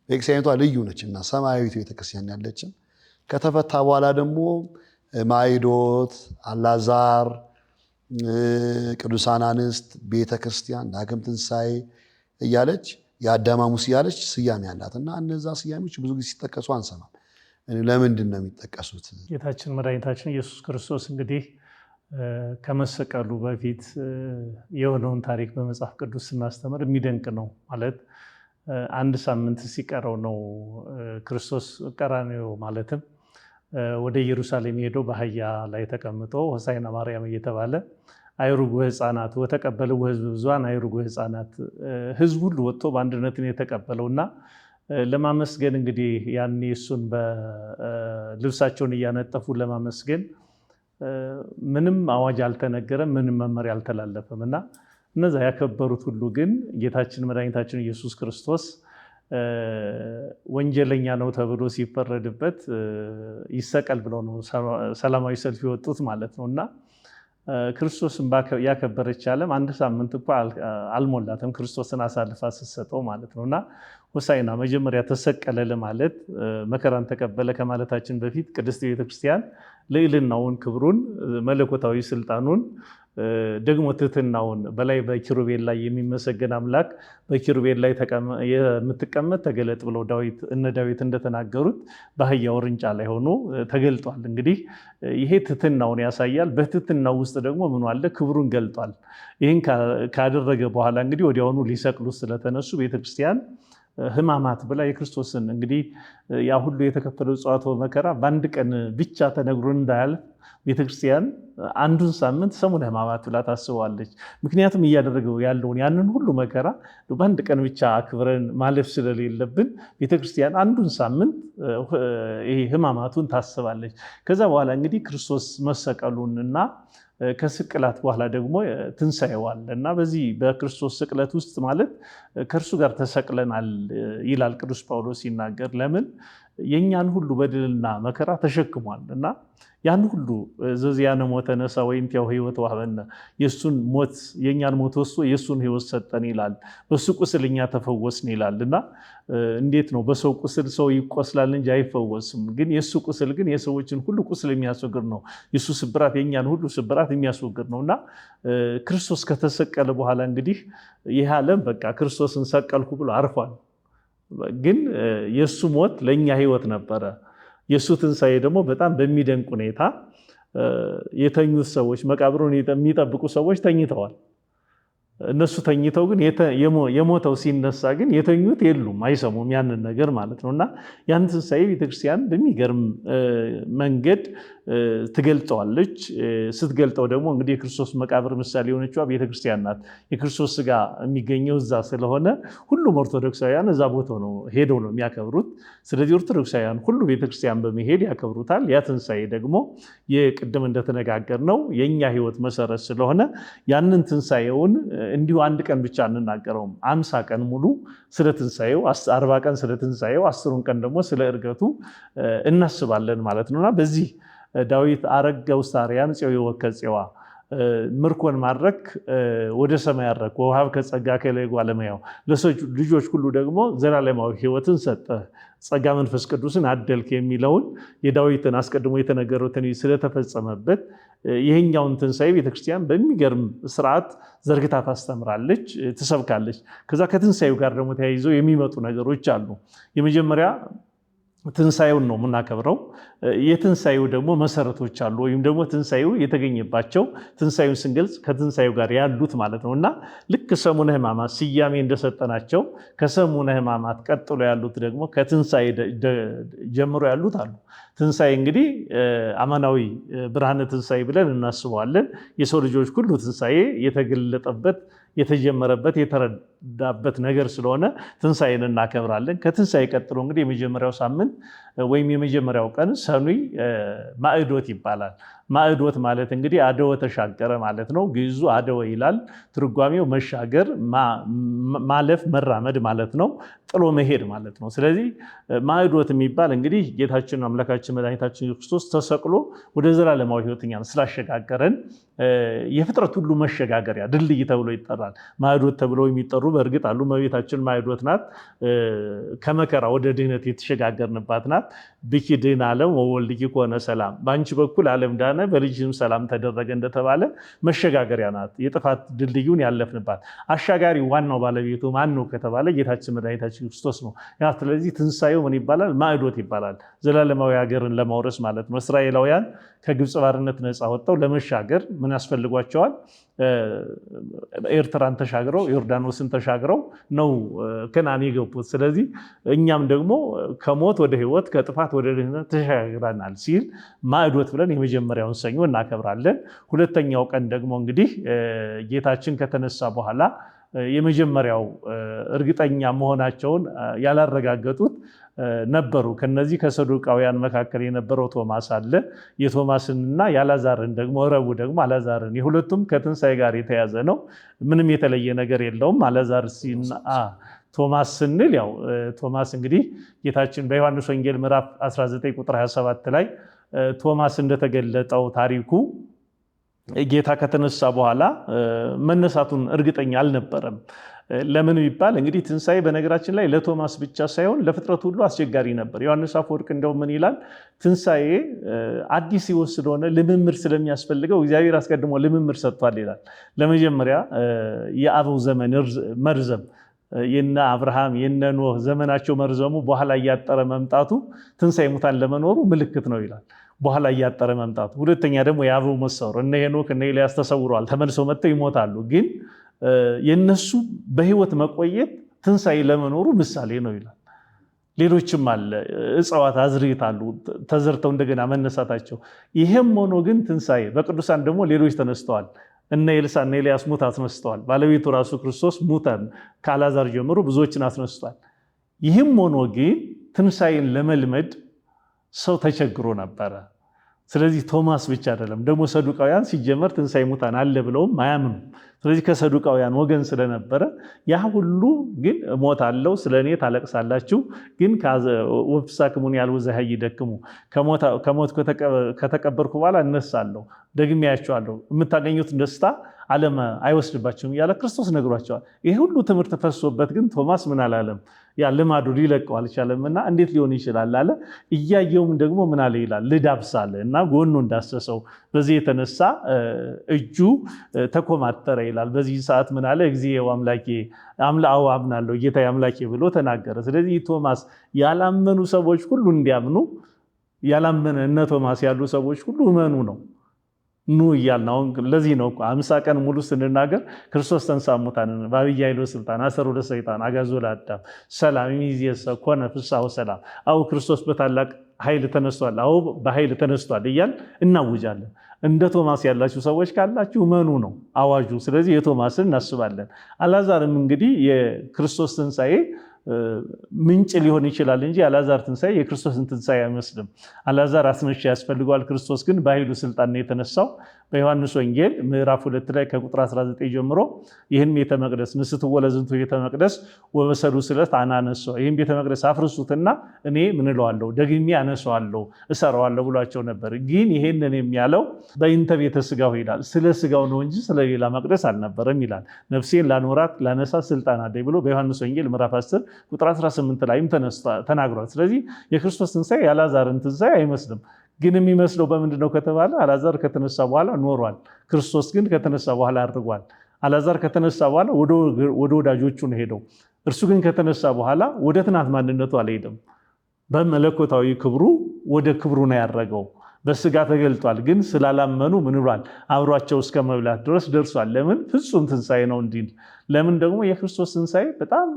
ቤተክርስቲያኒቷ ልዩ ነች እና ሰማያዊት ቤተክርስቲያን ያለችን ከተፈታ በኋላ ደግሞ ማይዶት፣ አላዛር፣ ቅዱሳን አንስት ቤተክርስቲያን፣ ዳግም ትንሣኤ እያለች የአዳማሙስ እያለች ስያሜ ያላት እና እነዛ ስያሜዎች ብዙ ጊዜ ሲጠቀሱ አንሰማም። ለምንድን ነው የሚጠቀሱት?
ጌታችን መድኃኒታችን ኢየሱስ ክርስቶስ እንግዲህ ከመሰቀሉ በፊት የሆነውን ታሪክ በመጽሐፍ ቅዱስ ስናስተምር የሚደንቅ ነው። ማለት 1 ሳምንት ሲቀረው ነው ክርስቶስ ቀራንዮ ማለትም ወደ ኢየሩሳሌም ሄዶ በአህያ ላይ ተቀምጦ ሆሳዕና ማርያም እየተባለ አይሩግ ሕፃናት ወተቀበሉ ሕዝብ ብዙኃን አይሩግ ሕፃናት ሕዝብ ሁሉ ወጥቶ በአንድነት የተቀበለውና ለማመስገን እንግዲህ ያኔ እሱን በልብሳቸውን እያነጠፉ ለማመስገን ምንም አዋጅ አልተነገረም፣ ምንም መመሪያ አልተላለፈም እና እነዛ ያከበሩት ሁሉ ግን ጌታችን መድኃኒታችን ኢየሱስ ክርስቶስ ወንጀለኛ ነው ተብሎ ሲፈረድበት ይሰቀል ብለው ነው ሰላማዊ ሰልፍ የወጡት ማለት ነው እና ክርስቶስን ያከበረች ዓለም 1 ሳምንት እንኳ አልሞላትም ክርስቶስን አሳልፋ ስትሰጠው ማለት ነው እና ሆሳዕና መጀመሪያ ተሰቀለ ለማለት መከራን ተቀበለ ከማለታችን በፊት ቅድስት ቤተክርስቲያን ልዕልናውን፣ ክብሩን፣ መለኮታዊ ስልጣኑን ደግሞ ትሕትናውን በላይ በኪሩቤል ላይ የሚመሰገን አምላክ በኪሩቤል ላይ የምትቀመጥ ተገለጥ ብለው እነ ዳዊት እንደተናገሩት በአህያ ውርንጫ ላይ ሆኖ ተገልጧል። እንግዲህ ይሄ ትሕትናውን ያሳያል። በትሕትናው ውስጥ ደግሞ ምን አለ? ክብሩን ገልጧል። ይህን ካደረገ በኋላ እንግዲህ ወዲያውኑ ሊሰቅሉ ስለተነሱ ቤተክርስቲያን ሕማማት ብላ የክርስቶስን እንግዲህ ያ ሁሉ የተከፈለው ጽዋዕተ መከራ በአንድ ቀን ብቻ ተነግሮ እንዳያልፍ ቤተክርስቲያን አንዱን ሳምንት ሰሙነ ሕማማት ብላ ታስበዋለች። ምክንያቱም እያደረገው ያለውን ያንን ሁሉ መከራ በአንድ ቀን ብቻ አክብረን ማለፍ ስለሌለብን ቤተክርስቲያን አንዱን ሳምንት ይሄ ሕማማቱን ታስባለች። ከዛ በኋላ እንግዲህ ክርስቶስ መሰቀሉን እና ከስቅላት በኋላ ደግሞ ትንሣኤው አለ እና በዚህ በክርስቶስ ስቅለት ውስጥ ማለት ከእርሱ ጋር ተሰቅለናል ይላል ቅዱስ ጳውሎስ ሲናገር። ለምን? የእኛን ሁሉ በደልና መከራ ተሸክሟል እና ያን ሁሉ ዘዚያነ ሞተ ነሣ ወይንቲያሁ ሕይወት ወሀበነ፣ የእሱን ሞት የእኛን ሞት ወስዶ የእሱን ሕይወት ሰጠን ይላል። በሱ ቁስል እኛ ተፈወስን ይላል እና እንዴት ነው? በሰው ቁስል ሰው ይቆስላል እንጂ አይፈወስም። ግን የእሱ ቁስል ግን የሰዎችን ሁሉ ቁስል የሚያስወግድ ነው። የእሱ ስብራት የእኛን ሁሉ ስብራት የሚያስወግድ ነው እና ክርስቶስ ከተሰቀለ በኋላ እንግዲህ ይህ ዓለም በቃ ክርስቶስን ሰቀልኩ ብሎ አርፏል። ግን የእሱ ሞት ለእኛ ሕይወት ነበረ። የእሱ ትንሣኤ ደግሞ በጣም በሚደንቅ ሁኔታ የተኙት ሰዎች መቃብሩን የሚጠብቁ ሰዎች ተኝተዋል። እነሱ ተኝተው ግን የሞተው ሲነሳ ግን የተኙት የሉም፣ አይሰሙም ያንን ነገር ማለት ነው። እና ያን ትንሣኤ ቤተክርስቲያን በሚገርም መንገድ ትገልጠዋለች። ስትገልጠው ደግሞ እንግዲህ የክርስቶስ መቃብር ምሳሌ የሆነችዋ ቤተክርስቲያን ናት። የክርስቶስ ስጋ የሚገኘው እዛ ስለሆነ ሁሉም ኦርቶዶክሳውያን እዛ ቦታ ነው ሄደው ነው የሚያከብሩት። ስለዚህ ኦርቶዶክሳውያን ሁሉ ቤተክርስቲያን በመሄድ ያከብሩታል። ያ ትንሣኤ ደግሞ የቅድም እንደተነጋገርነው የእኛ ህይወት መሰረት ስለሆነ ያንን ትንሣኤውን እንዲሁ አንድ ቀን ብቻ አንናገረውም። 50 ቀን ሙሉ ስለ ትንሣኤው፣ 40 ቀን ስለ ትንሣኤው፣ 10ን ቀን ደግሞ ስለ ዕርገቱ እናስባለን ማለት ነውና በዚህ ዳዊት አረገ ውስተ አርያም ጽዮን ወከጽዋ ምርኮን ማድረክ ወደ ሰማይ ያረክ ወሃብ ከጸጋ ከለይጓ ለማያው ለሰው ልጆች ሁሉ ደግሞ ዘላለማዊ ህይወትን ሰጠ ጸጋ መንፈስ ቅዱስን አደልክ የሚለውን የዳዊትን አስቀድሞ የተነገሩትን ስለተፈጸመበት ይሄኛውን ትንሣኤ ቤተክርስቲያን በሚገርም ስርዓት ዘርግታ ታስተምራለች፣ ትሰብካለች። ከዛ ከትንሣኤው ጋር ደግሞ ተያይዘው የሚመጡ ነገሮች አሉ። የመጀመሪያ ትንሣኤውን ነው የምናከብረው። የትንሣኤው ደግሞ መሰረቶች አሉ፣ ወይም ደግሞ ትንሣኤው የተገኘባቸው ትንሣኤውን ስንገልጽ ከትንሣኤው ጋር ያሉት ማለት ነው እና ልክ ሰሙነ ሕማማት ስያሜ እንደሰጠናቸው ከሰሙነ ሕማማት ቀጥሎ ያሉት ደግሞ ከትንሣኤ ጀምሮ ያሉት አሉ። ትንሣኤ እንግዲህ አማናዊ ብርሃነ ትንሣኤ ብለን እናስበዋለን። የሰው ልጆች ሁሉ ትንሣኤ የተገለጠበት የተጀመረበት የተረዳበት ነገር ስለሆነ ትንሣኤን እናከብራለን። ከትንሣኤ ቀጥሎ እንግዲህ የመጀመሪያው ሳምንት ወይም የመጀመሪያው ቀን ሰኑይ ማዕዶት ይባላል። ማዕዶት ማለት እንግዲህ አደወ ተሻገረ ማለት ነው። ግዕዙ አደወ ይላል። ትርጓሜው መሻገር፣ ማለፍ፣ መራመድ ማለት ነው። ጥሎ መሄድ ማለት ነው። ስለዚህ ማዕዶት የሚባል እንግዲህ ጌታችን አምላካችን መድኃኒታችን ክርስቶስ ተሰቅሎ ወደ ዘላለማዊ ሕይወት እኛን ስላሸጋገረን የፍጥረት ሁሉ መሸጋገሪያ ድልድይ ተብሎ ይጠራል። ማዕዶት ተብለው የሚጠሩ በእርግጥ አሉ። እመቤታችን ማዕዶት ናት። ከመከራ ወደ ድህነት የተሸጋገርንባት ናት። ብኪ ድኅነ ዓለም ወወልድኪ ኮነ ሰላም፣ በአንቺ በኩል ዓለም ዳነ በልጅም ሰላም ተደረገ እንደተባለ መሸጋገሪያ ናት። የጥፋት ድልድዩን ያለፍንባት። አሻጋሪ ዋናው ባለቤቱ ማን ነው ከተባለ ጌታችን መድኃኒታችን ክርስቶስ ነው። ስለዚህ ትንሣኤው ምን ይባላል? ማዕዶት ይባላል። ዘላለማዊ ሀገርን ለማውረስ ማለት ነው። እስራኤላውያን ከግብፅ ባርነት ነፃ ወጥተው ለመሻገር ምን ያስፈልጓቸዋል? ኤርትራን ተሻግረው ዮርዳኖስን ተሻግረው ነው ከነዓን የገቡት። ስለዚህ እኛም ደግሞ ከሞት ወደ ሕይወት ከጥፋት ወደ ድህነት ተሻግረናል ሲል ማዕዶት ብለን የመጀመሪያውን ሰኞ እናከብራለን። ሁለተኛው ቀን ደግሞ እንግዲህ ጌታችን ከተነሳ በኋላ የመጀመሪያው እርግጠኛ መሆናቸውን ያላረጋገጡት ነበሩ። ከነዚህ ከሰዱቃውያን መካከል የነበረው ቶማስ አለ። የቶማስንና የአልዓዛርን ደግሞ ረቡዕ ደግሞ አልዓዛርን፣ የሁለቱም ከትንሣኤ ጋር የተያዘ ነው። ምንም የተለየ ነገር የለውም። አልዓዛር ቶማስ ስንል ያው ቶማስ እንግዲህ ጌታችን በዮሐንስ ወንጌል ምዕራፍ 19 ቁጥር 27 ላይ ቶማስ እንደተገለጠው ታሪኩ ጌታ ከተነሳ በኋላ መነሳቱን እርግጠኛ አልነበረም። ለምን ቢባል እንግዲህ ትንሣኤ በነገራችን ላይ ለቶማስ ብቻ ሳይሆን ለፍጥረት ሁሉ አስቸጋሪ ነበር። ዮሐንስ አፈወርቅ እንደው ምን ይላል? ትንሣኤ አዲስ ሕይወት ስለሆነ ልምምድ ስለሚያስፈልገው እግዚአብሔር አስቀድሞ ልምምድ ሰጥቷል ይላል። ለመጀመሪያ የአበው ዘመን መርዘም የነ አብርሃም የነ ኖህ ዘመናቸው መርዘሙ በኋላ እያጠረ መምጣቱ ትንሣኤ ሙታን ለመኖሩ ምልክት ነው ይላል። በኋላ እያጠረ መምጣቱ። ሁለተኛ ደግሞ የአበው መሰወር፣ እነ ሄኖክ እነ ኤልያስ ተሰውረዋል፣ ተመልሰው መጥተው ይሞታሉ። ግን የነሱ በህይወት መቆየት ትንሣኤ ለመኖሩ ምሳሌ ነው ይላል። ሌሎችም አለ፣ እጽዋት አዝርዕት አሉ ተዘርተው እንደገና መነሳታቸው። ይሄም ሆኖ ግን ትንሣኤ በቅዱሳን ደግሞ ሌሎች ተነስተዋል። እነ ኤልሳ እነ ኤልያስ ሙት አስነስተዋል። ባለቤቱ ራሱ ክርስቶስ ሙታን ከአልዓዛር ጀምሮ ብዙዎችን አስነስቷል። ይህም ሆኖ ግን ትንሣኤን ለመልመድ ሰው ተቸግሮ ነበረ። ስለዚህ ቶማስ ብቻ አይደለም ደግሞ ሰዱቃውያን ሲጀመር ትንሣኤ ሙታን አለ ብለውም አያምኑ። ስለዚህ ከሰዱቃውያን ወገን ስለነበረ ያ ሁሉ ግን እሞታለሁ ስለ እኔ ታለቅሳላችሁ፣ ግን ወፍሳክሙኒ ያልው ዘሀይ ይደክሙ፣ ከሞት ከተቀበርኩ በኋላ እነሳለሁ፣ ደግሜ ያያችኋለሁ፣ የምታገኙት ደስታ ዓለም አይወስድባቸውም እያለ ክርስቶስ ነግሯቸዋል። ይህ ሁሉ ትምህርት ፈሶበት ግን ቶማስ ምን አላለም? ያ ልማዱ ሊለቀው አልቻለምና እንዴት ሊሆን ይችላል አለ። እያየውም ደግሞ ምን አለ ይላል? ልዳብስ አለ እና ጎኑ እንዳሰሰው። በዚህ የተነሳ እጁ ተኮማተረ ይላል። በዚህ ሰዓት ምን አለ? እግዚኦ አምላኬ አምላአው አምናለሁ ጌታ አምላኬ ብሎ ተናገረ። ስለዚህ ቶማስ ያላመኑ ሰዎች ሁሉ እንዲያምኑ፣ ያላመነ እነ ቶማስ ያሉ ሰዎች ሁሉ እመኑ ነው። ኑ እያልን አሁን ለዚህ ነው 50 ቀን ሙሉ ስንናገር ክርስቶስ ተንሥአ እሙታን በዐቢይ ኃይል ወሥልጣን አሰሮ ለሰይጣን አግዓዞ ለአዳም ሰላም እምይእዜሰ ኮነ ፍስሐ ወሰላም። አዎ ክርስቶስ በታላቅ ኃይል ተነስቷል፣ አዎ በኃይል ተነስቷል እያልን እናውጃለን። እንደ ቶማስ ያላችሁ ሰዎች ካላችሁ መኑ ነው አዋጁ። ስለዚህ የቶማስን እናስባለን። አልዓዛርም እንግዲህ የክርስቶስ ትንሣኤ ምንጭ ሊሆን ይችላል እንጂ አልዓዛር ትንሣኤ የክርስቶስን ትንሣኤ አይመስልም። አልዓዛር አስነሻ ያስፈልገዋል። ክርስቶስ ግን በኃይሉ ስልጣን ነው የተነሳው። በዮሐንስ ወንጌል ምዕራፍ 2 ላይ ከቁጥር 19 ጀምሮ ይህን ቤተ መቅደስ ንስትዎ ለዝንቱ ቤተ መቅደስ ወበሰሉስ ዕለት አነሣው፣ ይህን ቤተ መቅደስ አፍርሱትና እኔ ምን እለዋለሁ ደግሜ አነሳዋለሁ እሰራዋለሁ ብሏቸው ነበር። ግን ይሄንን የሚያለው በእንተ ቤተ ሥጋው ይላል፣ ስለ ሥጋው ነው እንጂ ስለ ሌላ መቅደስ አልነበረም ይላል። ነፍሴን ላኖራት ላነሳ ስልጣን አለኝ ብሎ በዮሐንስ ወንጌል ምዕራፍ 10 ቁጥር 18 ላይም ተናግሯል። ስለዚህ የክርስቶስ ትንሣኤ የአልዓዛርን ትንሣኤ አይመስልም። ግን የሚመስለው በምንድን ነው ከተባለ አልዓዛር ከተነሳ በኋላ ኖሯል። ክርስቶስ ግን ከተነሳ በኋላ አድርጓል። አልዓዛር ከተነሳ በኋላ ወደ ወዳጆቹ ነው ሄደው። እርሱ ግን ከተነሳ በኋላ ወደ ትናንት ማንነቱ አልሄደም። በመለኮታዊ ክብሩ ወደ ክብሩ ነው ያረገው። በስጋ ተገልጧል። ግን ስላላመኑ ምን ብሏል? አብሯቸው እስከ መብላት ድረስ ደርሷል። ለምን? ፍጹም ትንሣኤ ነው እንዲል። ለምን ደግሞ የክርስቶስ ትንሣኤ በጣም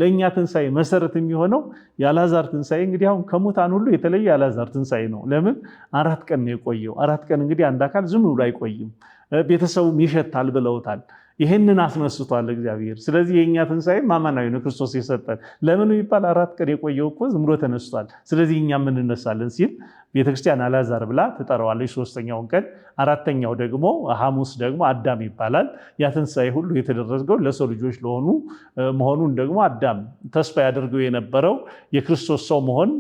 ለእኛ ትንሣኤ መሰረት የሚሆነው የአልዓዛር ትንሣኤ እንግዲህ አሁን ከሙታን ሁሉ የተለየ የአልዓዛር ትንሣኤ ነው። ለምን? 4 ቀን ነው የቆየው። 4 ቀን እንግዲህ አንድ አካል ዝም ብሎ አይቆይም። ቤተሰቡም ይሸታል ብለውታል። ይህንን አስነስቷል እግዚአብሔር። ስለዚህ የእኛ ትንሣኤ ማመናዊ ነው ክርስቶስ የሰጠን። ለምን ይባል? 4 ቀን የቆየው እኮ ዝም ብሎ ተነስቷል። ስለዚህ እኛም እንነሳለን ሲል ቤተክርስቲያን አልዓዛር ብላ ትጠራዋለች 3ኛውን ቀን። 4ኛው ደግሞ ሐሙስ ደግሞ አዳም ይባላል። ያ ትንሣኤ ሁሉ የተደረገው ለሰው ልጆች ለሆኑ መሆኑን ደግሞ አዳም ተስፋ ያደርገው የነበረው የክርስቶስ ሰው መሆን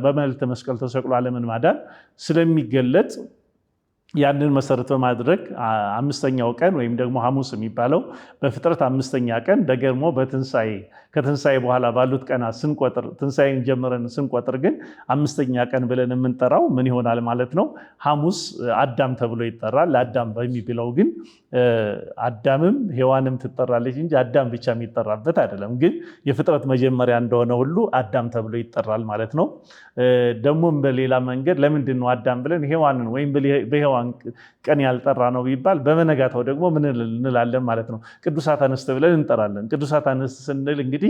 በመልዕልተ መስቀል ተሰቅሎ ዓለምን ማዳን ስለሚገለጥ ያንን መሰረት በማድረግ 5ኛው ቀን ወይም ደግሞ ሐሙስ የሚባለው በፍጥረት 5ኛ ቀን ደግሞ በትንሣኤ ከትንሣኤ በኋላ ባሉት ቀናት ስንቆጥር ትንሣኤን ጀምረን ስንቆጥር ግን 5ኛ ቀን ብለን የምንጠራው ምን ይሆናል ማለት ነው? ሐሙስ አዳም ተብሎ ይጠራል። ለአዳም በሚብለው ግን አዳምም ሔዋንም ትጠራለች እንጂ አዳም ብቻ የሚጠራበት አይደለም። ግን የፍጥረት መጀመሪያ እንደሆነ ሁሉ አዳም ተብሎ ይጠራል ማለት ነው። ደግሞም በሌላ መንገድ ለምንድን ነው አዳም ብለን ሔዋንን ወይም በሔዋን ቀን ያልጠራ ነው ቢባል በመነጋታው ደግሞ ምን እንላለን ማለት ነው? ቅዱሳት አንስት ብለን እንጠራለን። ቅዱሳት አንስት ስንል እንግዲህ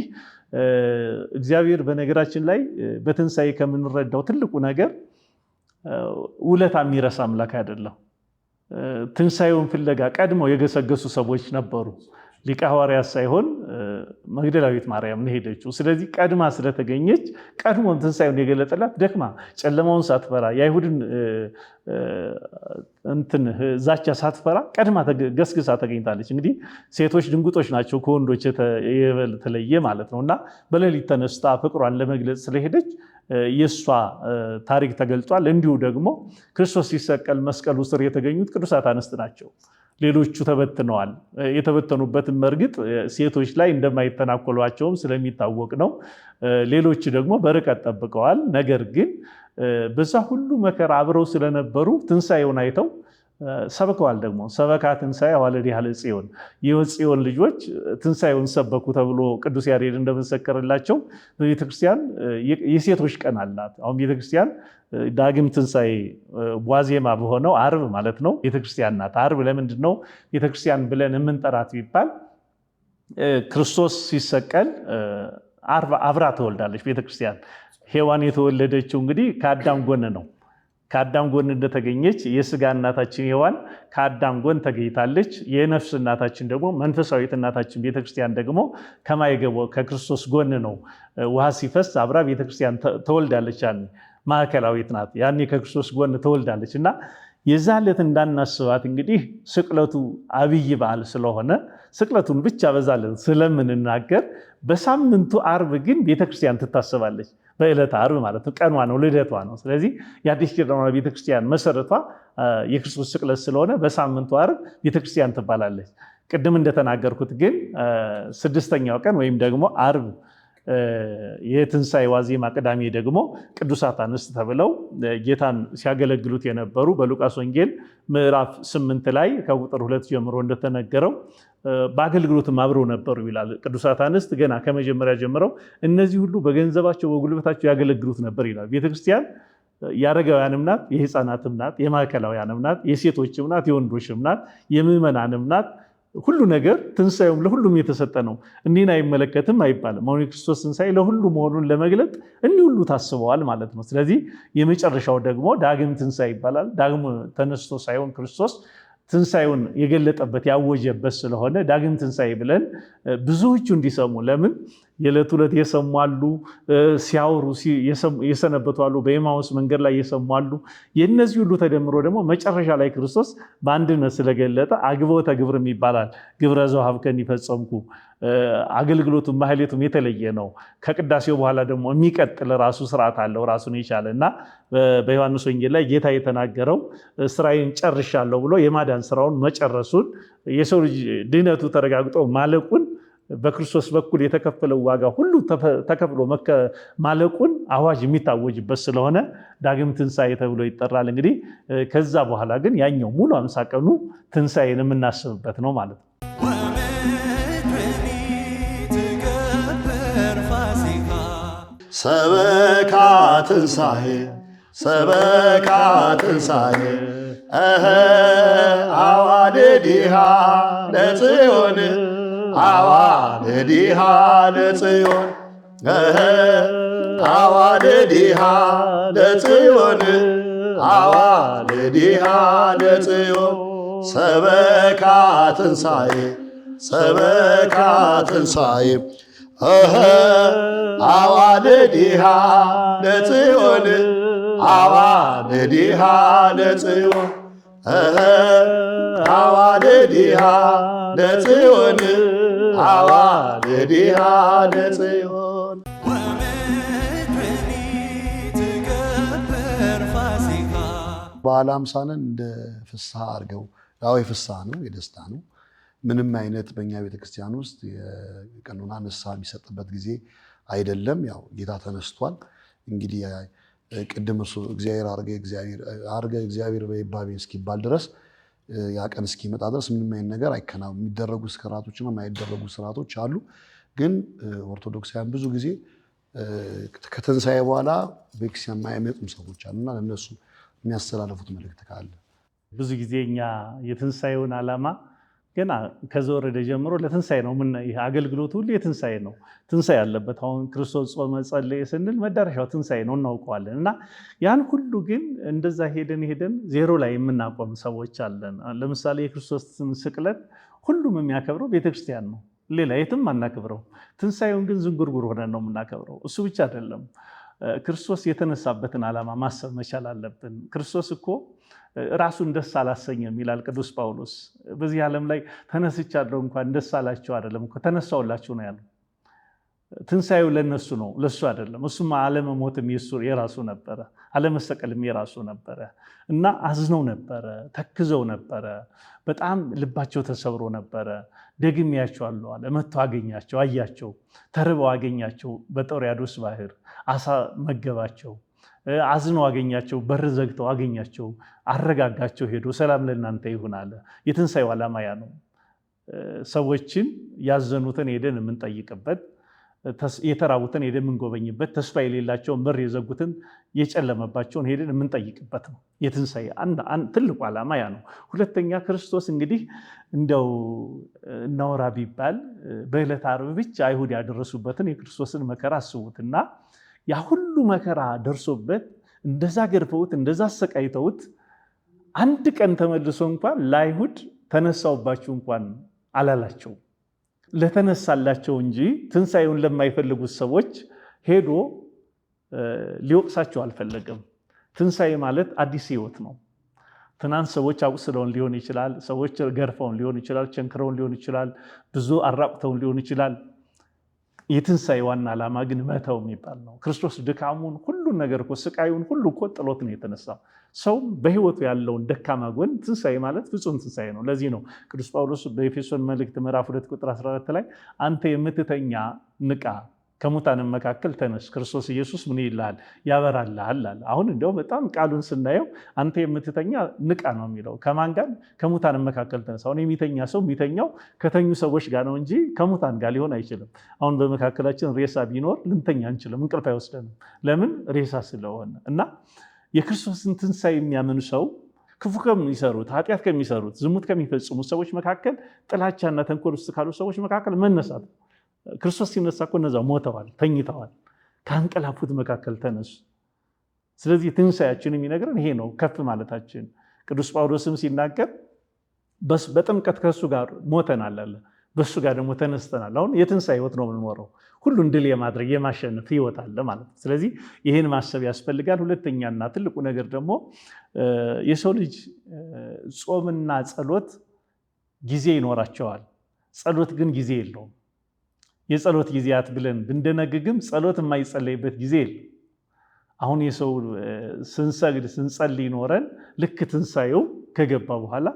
እግዚአብሔር በነገራችን ላይ በትንሣኤ ከምንረዳው ትልቁ ነገር ውለታ የሚረሳ አምላክ አይደለም። ትንሣኤውን ፍለጋ ቀድመው የገሰገሱ ሰዎች ነበሩ። ሊቀ ሐዋርያት ሳይሆን መግደላዊት ማርያም ነው ሄደችው። ስለዚህ ቀድማ ስለተገኘች ቀድሞም ትንሣኤውን የገለጠላት ደክማ ጨለማውን ሳትፈራ የአይሁድን ዛቻ ሳትፈራ ቀድማ ገስግሳ ተገኝታለች። እንግዲህ ሴቶች ድንጉጦች ናቸው ከወንዶች የተለየ ማለት ነው። እና በሌሊት ተነስታ ፍቅሯን ለመግለጽ ስለሄደች የእሷ ታሪክ ተገልጧል። እንዲሁ ደግሞ ክርስቶስ ሲሰቀል መስቀሉ ስር የተገኙት ቅዱሳት አንስት ናቸው። ሌሎቹ ተበትነዋል። የተበተኑበትም እርግጥ ሴቶች ላይ እንደማይተናኮሏቸውም ስለሚታወቅ ነው። ሌሎች ደግሞ በርቀት ጠብቀዋል። ነገር ግን በዛ ሁሉ መከራ አብረው ስለነበሩ ትንሣኤውን አይተው ሰብከዋል። ደግሞ ሰበካ ትንሣኤ አዋልድሃ ለጽዮን የጽዮን ልጆች ትንሣኤውን ሰበኩ ተብሎ ቅዱስ ያሬድ እንደመሰከረላቸው በቤተክርስቲያን የሴቶች ቀን አላት። አሁን ቤተክርስቲያን ዳግም ትንሣኤ ዋዜማ በሆነው ዓርብ ማለት ነው ቤተክርስቲያን ናት። ዓርብ ለምንድን ነው ቤተክርስቲያን ብለን የምንጠራት ቢባል ክርስቶስ ሲሰቀል አብራ ተወልዳለች ቤተክርስቲያን። ሔዋን የተወለደችው እንግዲህ ከአዳም ጎን ነው። ከአዳም ጎን እንደተገኘች የስጋ እናታችን ሔዋን ከአዳም ጎን ተገኝታለች። የነፍስ እናታችን ደግሞ መንፈሳዊት እናታችን ቤተክርስቲያን ደግሞ ከማይገባው ከክርስቶስ ጎን ነው። ውሃ ሲፈስ አብራ ቤተክርስቲያን ተወልዳለች። ማዕከላዊት ናት። ያኔ ከክርስቶስ ጎን ተወልዳለች እና የዛ ዕለት እንዳናስባት እንግዲህ ስቅለቱ አብይ በዓል ስለሆነ ስቅለቱን ብቻ በዛለን ስለምንናገር በሳምንቱ ዓርብ ግን ቤተክርስቲያን ትታሰባለች። በዕለተ ዓርብ ማለት ነው። ቀኗ ነው፣ ልደቷ ነው። ስለዚህ የአዲስ ኪዳን ቤተክርስቲያን መሰረቷ የክርስቶስ ስቅለት ስለሆነ በሳምንቱ ዓርብ ቤተክርስቲያን ትባላለች። ቅድም እንደተናገርኩት ግን 6ኛው ቀን ወይም ደግሞ ዓርብ የትንሣኤ ዋዜማ ቅዳሜ ደግሞ ቅዱሳት አንስት ተብለው ጌታን ሲያገለግሉት የነበሩ በሉቃስ ወንጌል ምዕራፍ 8 ላይ ከቁጥር 2 ጀምሮ እንደተነገረው በአገልግሎትም አብረው ነበሩ ይላል። ቅዱሳት አንስት ገና ከመጀመሪያ ጀምረው እነዚህ ሁሉ በገንዘባቸው በጉልበታቸው ያገለግሉት ነበር ይላል። ቤተክርስቲያን የአረጋውያንም ናት፣ የሕፃናትም ናት፣ የማዕከላውያንም ናት፣ የሴቶችም ናት፣ የወንዶችም ናት፣ የምዕመናንም ናት። ሁሉ ነገር ትንሣኤውም ለሁሉም የተሰጠ ነው። እኒህን አይመለከትም አይባልም። አሁን የክርስቶስ ትንሣኤ ለሁሉ መሆኑን ለመግለጥ እኒህ ሁሉ ታስበዋል ማለት ነው። ስለዚህ የመጨረሻው ደግሞ ዳግም ትንሣኤ ይባላል። ዳግም ተነስቶ ሳይሆን ክርስቶስ ትንሣኤውን የገለጠበት ያወጀበት ስለሆነ ዳግም ትንሣኤ ብለን ብዙዎቹ እንዲሰሙ ለምን የዕለት ዕለት የሰሙ አሉ፣ ሲያወሩ የሰነበቱ አሉ፣ በኤማውስ መንገድ ላይ የሰሙ አሉ። የእነዚህ ሁሉ ተደምሮ ደግሞ መጨረሻ ላይ ክርስቶስ በአንድነት ስለገለጠ አግቦተ ግብርም ይባላል። ግብረ ዘወሀብከኒ ፈጸምኩ። አገልግሎቱም ማህሌቱም የተለየ ነው። ከቅዳሴው በኋላ ደግሞ የሚቀጥል ራሱ ስርዓት አለው ራሱን የቻለ እና በዮሐንስ ወንጌል ላይ ጌታ የተናገረው ስራዬን ጨርሻለሁ ብሎ የማዳን ስራውን መጨረሱን የሰው ልጅ ድህነቱ ተረጋግጦ ማለቁን በክርስቶስ በኩል የተከፈለው ዋጋ ሁሉ ተከፍሎ ማለቁን አዋጅ የሚታወጅበት ስለሆነ ዳግም ትንሣኤ ተብሎ ይጠራል። እንግዲህ ከዛ በኋላ ግን ያኛው ሙሉ 50 ቀኑ ትንሣኤን የምናስብበት ነው ማለት ነው።
ሰበካ ትንሣኤ ሰበካ ትንሣኤ አዋልዲሃ ለጽዮን አዋልዲሃ ለጽዮን አዋልዲሃ ለጽዮን አዋልዲሃ ለጽዮን ሰበካ ትንሣኤ ሰበካ ትንሣኤ አዋልዲሃ ለጽዮን አዋልዲሃ ለጽዮን አዋልዲሃ ለጽዮን አዋልዲሃ ለጽዮን በዓለ ሃምሳንን እንደ ፍስሐ አድርገው ያው የፍስሐ ነው የደስታ ነው። ምንም አይነት በእኛ ቤተክርስቲያን ውስጥ የቀኖና ንስሐ የሚሰጥበት ጊዜ አይደለም። ያው ጌታ ተነስቷል። እንግዲህ ቅድም እሱ እግዚአብሔር አርገ እግዚአብሔር በይባቤ እስኪባል ድረስ ያ ቀን እስኪመጣ ድረስ ምንም አይነት ነገር አይከናወንም። የሚደረጉ ስርዓቶችና የማይደረጉ ስርዓቶች አሉ። ግን ኦርቶዶክሳውያን ብዙ ጊዜ ከትንሣኤ በኋላ ቤተክርስቲያን የማይመጡም ሰዎች አሉና ለእነሱ የሚያስተላልፉት መልእክት ካለ?
ብዙ ጊዜ እኛ የትንሣኤውን ዓላማ ገና ከዘወረደ ጀምሮ ለትንሣኤ ነው። ይህ አገልግሎት ሁሉ የትንሣኤ ነው። ትንሣኤ ያለበት አሁን ክርስቶስ ጾመ ጸለየ ስንል መዳረሻው ትንሣኤ ነው እናውቀዋለን። እና ያን ሁሉ ግን እንደዛ ሄደን ዜሮ ላይ የምናቆም ሰዎች አለን። ለምሳሌ የክርስቶስን ስቅለት ሁሉም የሚያከብረው ቤተክርስቲያን ነው፣ ሌላ የትም አናከብረው። ትንሣኤውን ግን ዝንጉርጉር ሆነን ነው የምናከብረው። እሱ ብቻ አይደለም፣ ክርስቶስ የተነሳበትን ዓላማ ማሰብ መቻል አለብን። ክርስቶስ እኮ ራሱን ደስ አላሰኘም ይላል ቅዱስ ጳውሎስ። በዚህ ዓለም ላይ ተነስቻለሁ እንኳን ደስ አላቸው አይደለም እኮ ተነሳውላችሁ ነው ያለው። ትንሣኤው ለነሱ ነው ለሱ አይደለም። እሱማ አለመሞትም የራሱ ነበረ፣ አለመሰቀልም የራሱ ነበረ እና አዝነው ነበረ፣ ተክዘው ነበረ፣ በጣም ልባቸው ተሰብሮ ነበረ። ደግሜያቸዋለሁ አለ። መጥቶ አገኛቸው፣ አያቸው፣ ተርበው አገኛቸው። በጦርያዶስ ባህር አሳ መገባቸው። አዝነው አገኛቸው፣ በር ዘግተው አገኛቸው፣ አረጋጋቸው። ሄዶ ሰላም ለእናንተ ይሁን አለ። የትንሣኤው ዓላማ ያ ነው። ሰዎችን ያዘኑትን ሄደን የምንጠይቅበት፣ የተራቡትን ሄደን የምንጎበኝበት፣ ተስፋ የሌላቸውን በር የዘጉትን የጨለመባቸውን ሄደን የምንጠይቅበት ነው። የትንሣኤ ትልቁ ዓላማ ያ ነው። ሁለተኛ ክርስቶስ እንግዲህ እንደው እናወራ ቢባል በዕለተ ዓርብ ብቻ አይሁድ ያደረሱበትን የክርስቶስን መከራ አስቡትና ያ ሁሉ መከራ ደርሶበት እንደዛ ገርፈውት እንደዛ አሰቃይተውት አንድ ቀን ተመልሶ እንኳን ለአይሁድ ተነሳውባችሁ እንኳን አላላቸው። ለተነሳላቸው እንጂ ትንሣኤውን ለማይፈልጉት ሰዎች ሄዶ ሊወቅሳቸው አልፈለገም። ትንሣኤ ማለት አዲስ ሕይወት ነው። ትናንት ሰዎች አቁስለውን ሊሆን ይችላል፣ ሰዎች ገርፈውን ሊሆን ይችላል፣ ቸንክረውን ሊሆን ይችላል፣ ብዙ አራቁተውን ሊሆን ይችላል። የትንሣኤ ዋና ዓላማ ግን መተው የሚባል ነው። ክርስቶስ ድካሙን ሁሉን ነገር እኮ ስቃዩን ሁሉ እኮ ጥሎት ነው የተነሳው። ሰው በሕይወቱ ያለውን ደካማ ጎን ትንሣኤ ማለት ፍጹም ትንሣኤ ነው። ለዚህ ነው ቅዱስ ጳውሎስ በኤፌሶን መልእክት ምዕራፍ 2 ቁጥር 14 ላይ አንተ የምትተኛ ንቃ፣ ከሙታንም መካከል ተነስ፣ ክርስቶስ ኢየሱስ ምን ይልሃል? ያበራልሃል አለ። አሁን እንዲያው በጣም ቃሉን ስናየው አንተ የምትተኛ ንቃ ነው የሚለው። ከማን ጋር? ከሙታንም መካከል ተነስ። አሁን የሚተኛ ሰው የሚተኛው ከተኙ ሰዎች ጋር ነው እንጂ ከሙታን ጋር ሊሆን አይችልም። አሁን በመካከላችን ሬሳ ቢኖር ልንተኛ አንችልም፣ እንቅልፍ አይወስደንም። ለምን? ሬሳ ስለሆነ እና የክርስቶስን ትንሣኤ የሚያምን ሰው ክፉ ከሚሰሩት ኃጢአት ከሚሰሩት ዝሙት ከሚፈጽሙ ሰዎች መካከል ጥላቻና ተንኮል ውስጥ ካሉ ሰዎች መካከል መነሳት። ክርስቶስ ሲነሳ እኮ እነዛ ሞተዋል፣ ተኝተዋል፣ ከአንቀላፉት መካከል ተነሱ። ስለዚህ ትንሣኤያችን የሚነግረን ይሄ ነው፣ ከፍ ማለታችን። ቅዱስ ጳውሎስም ሲናገር በጥምቀት ከእሱ ጋር ሞተናል አለ፣ በእሱ ጋር ደግሞ ተነስተናል። አሁን የትንሣኤ ህይወት ነው የምንኖረው። ሁሉን ድል የማድረግ የማሸነፍ ህይወት አለ ማለት ነው። ስለዚህ ይህን ማሰብ ያስፈልጋል። ሁለተኛና ትልቁ ነገር ደግሞ የሰው ልጅ ጾምና ጸሎት ጊዜ ይኖራቸዋል። ጸሎት ግን ጊዜ የለውም። የጸሎት ጊዜያት ብለን ብንደነግግም ጸሎት የማይጸለይበት ጊዜ የለም። አሁን የሰው ስንሰግድ ስንጸልይ ኖረን ልክ ትንሣኤው ከገባ በኋላ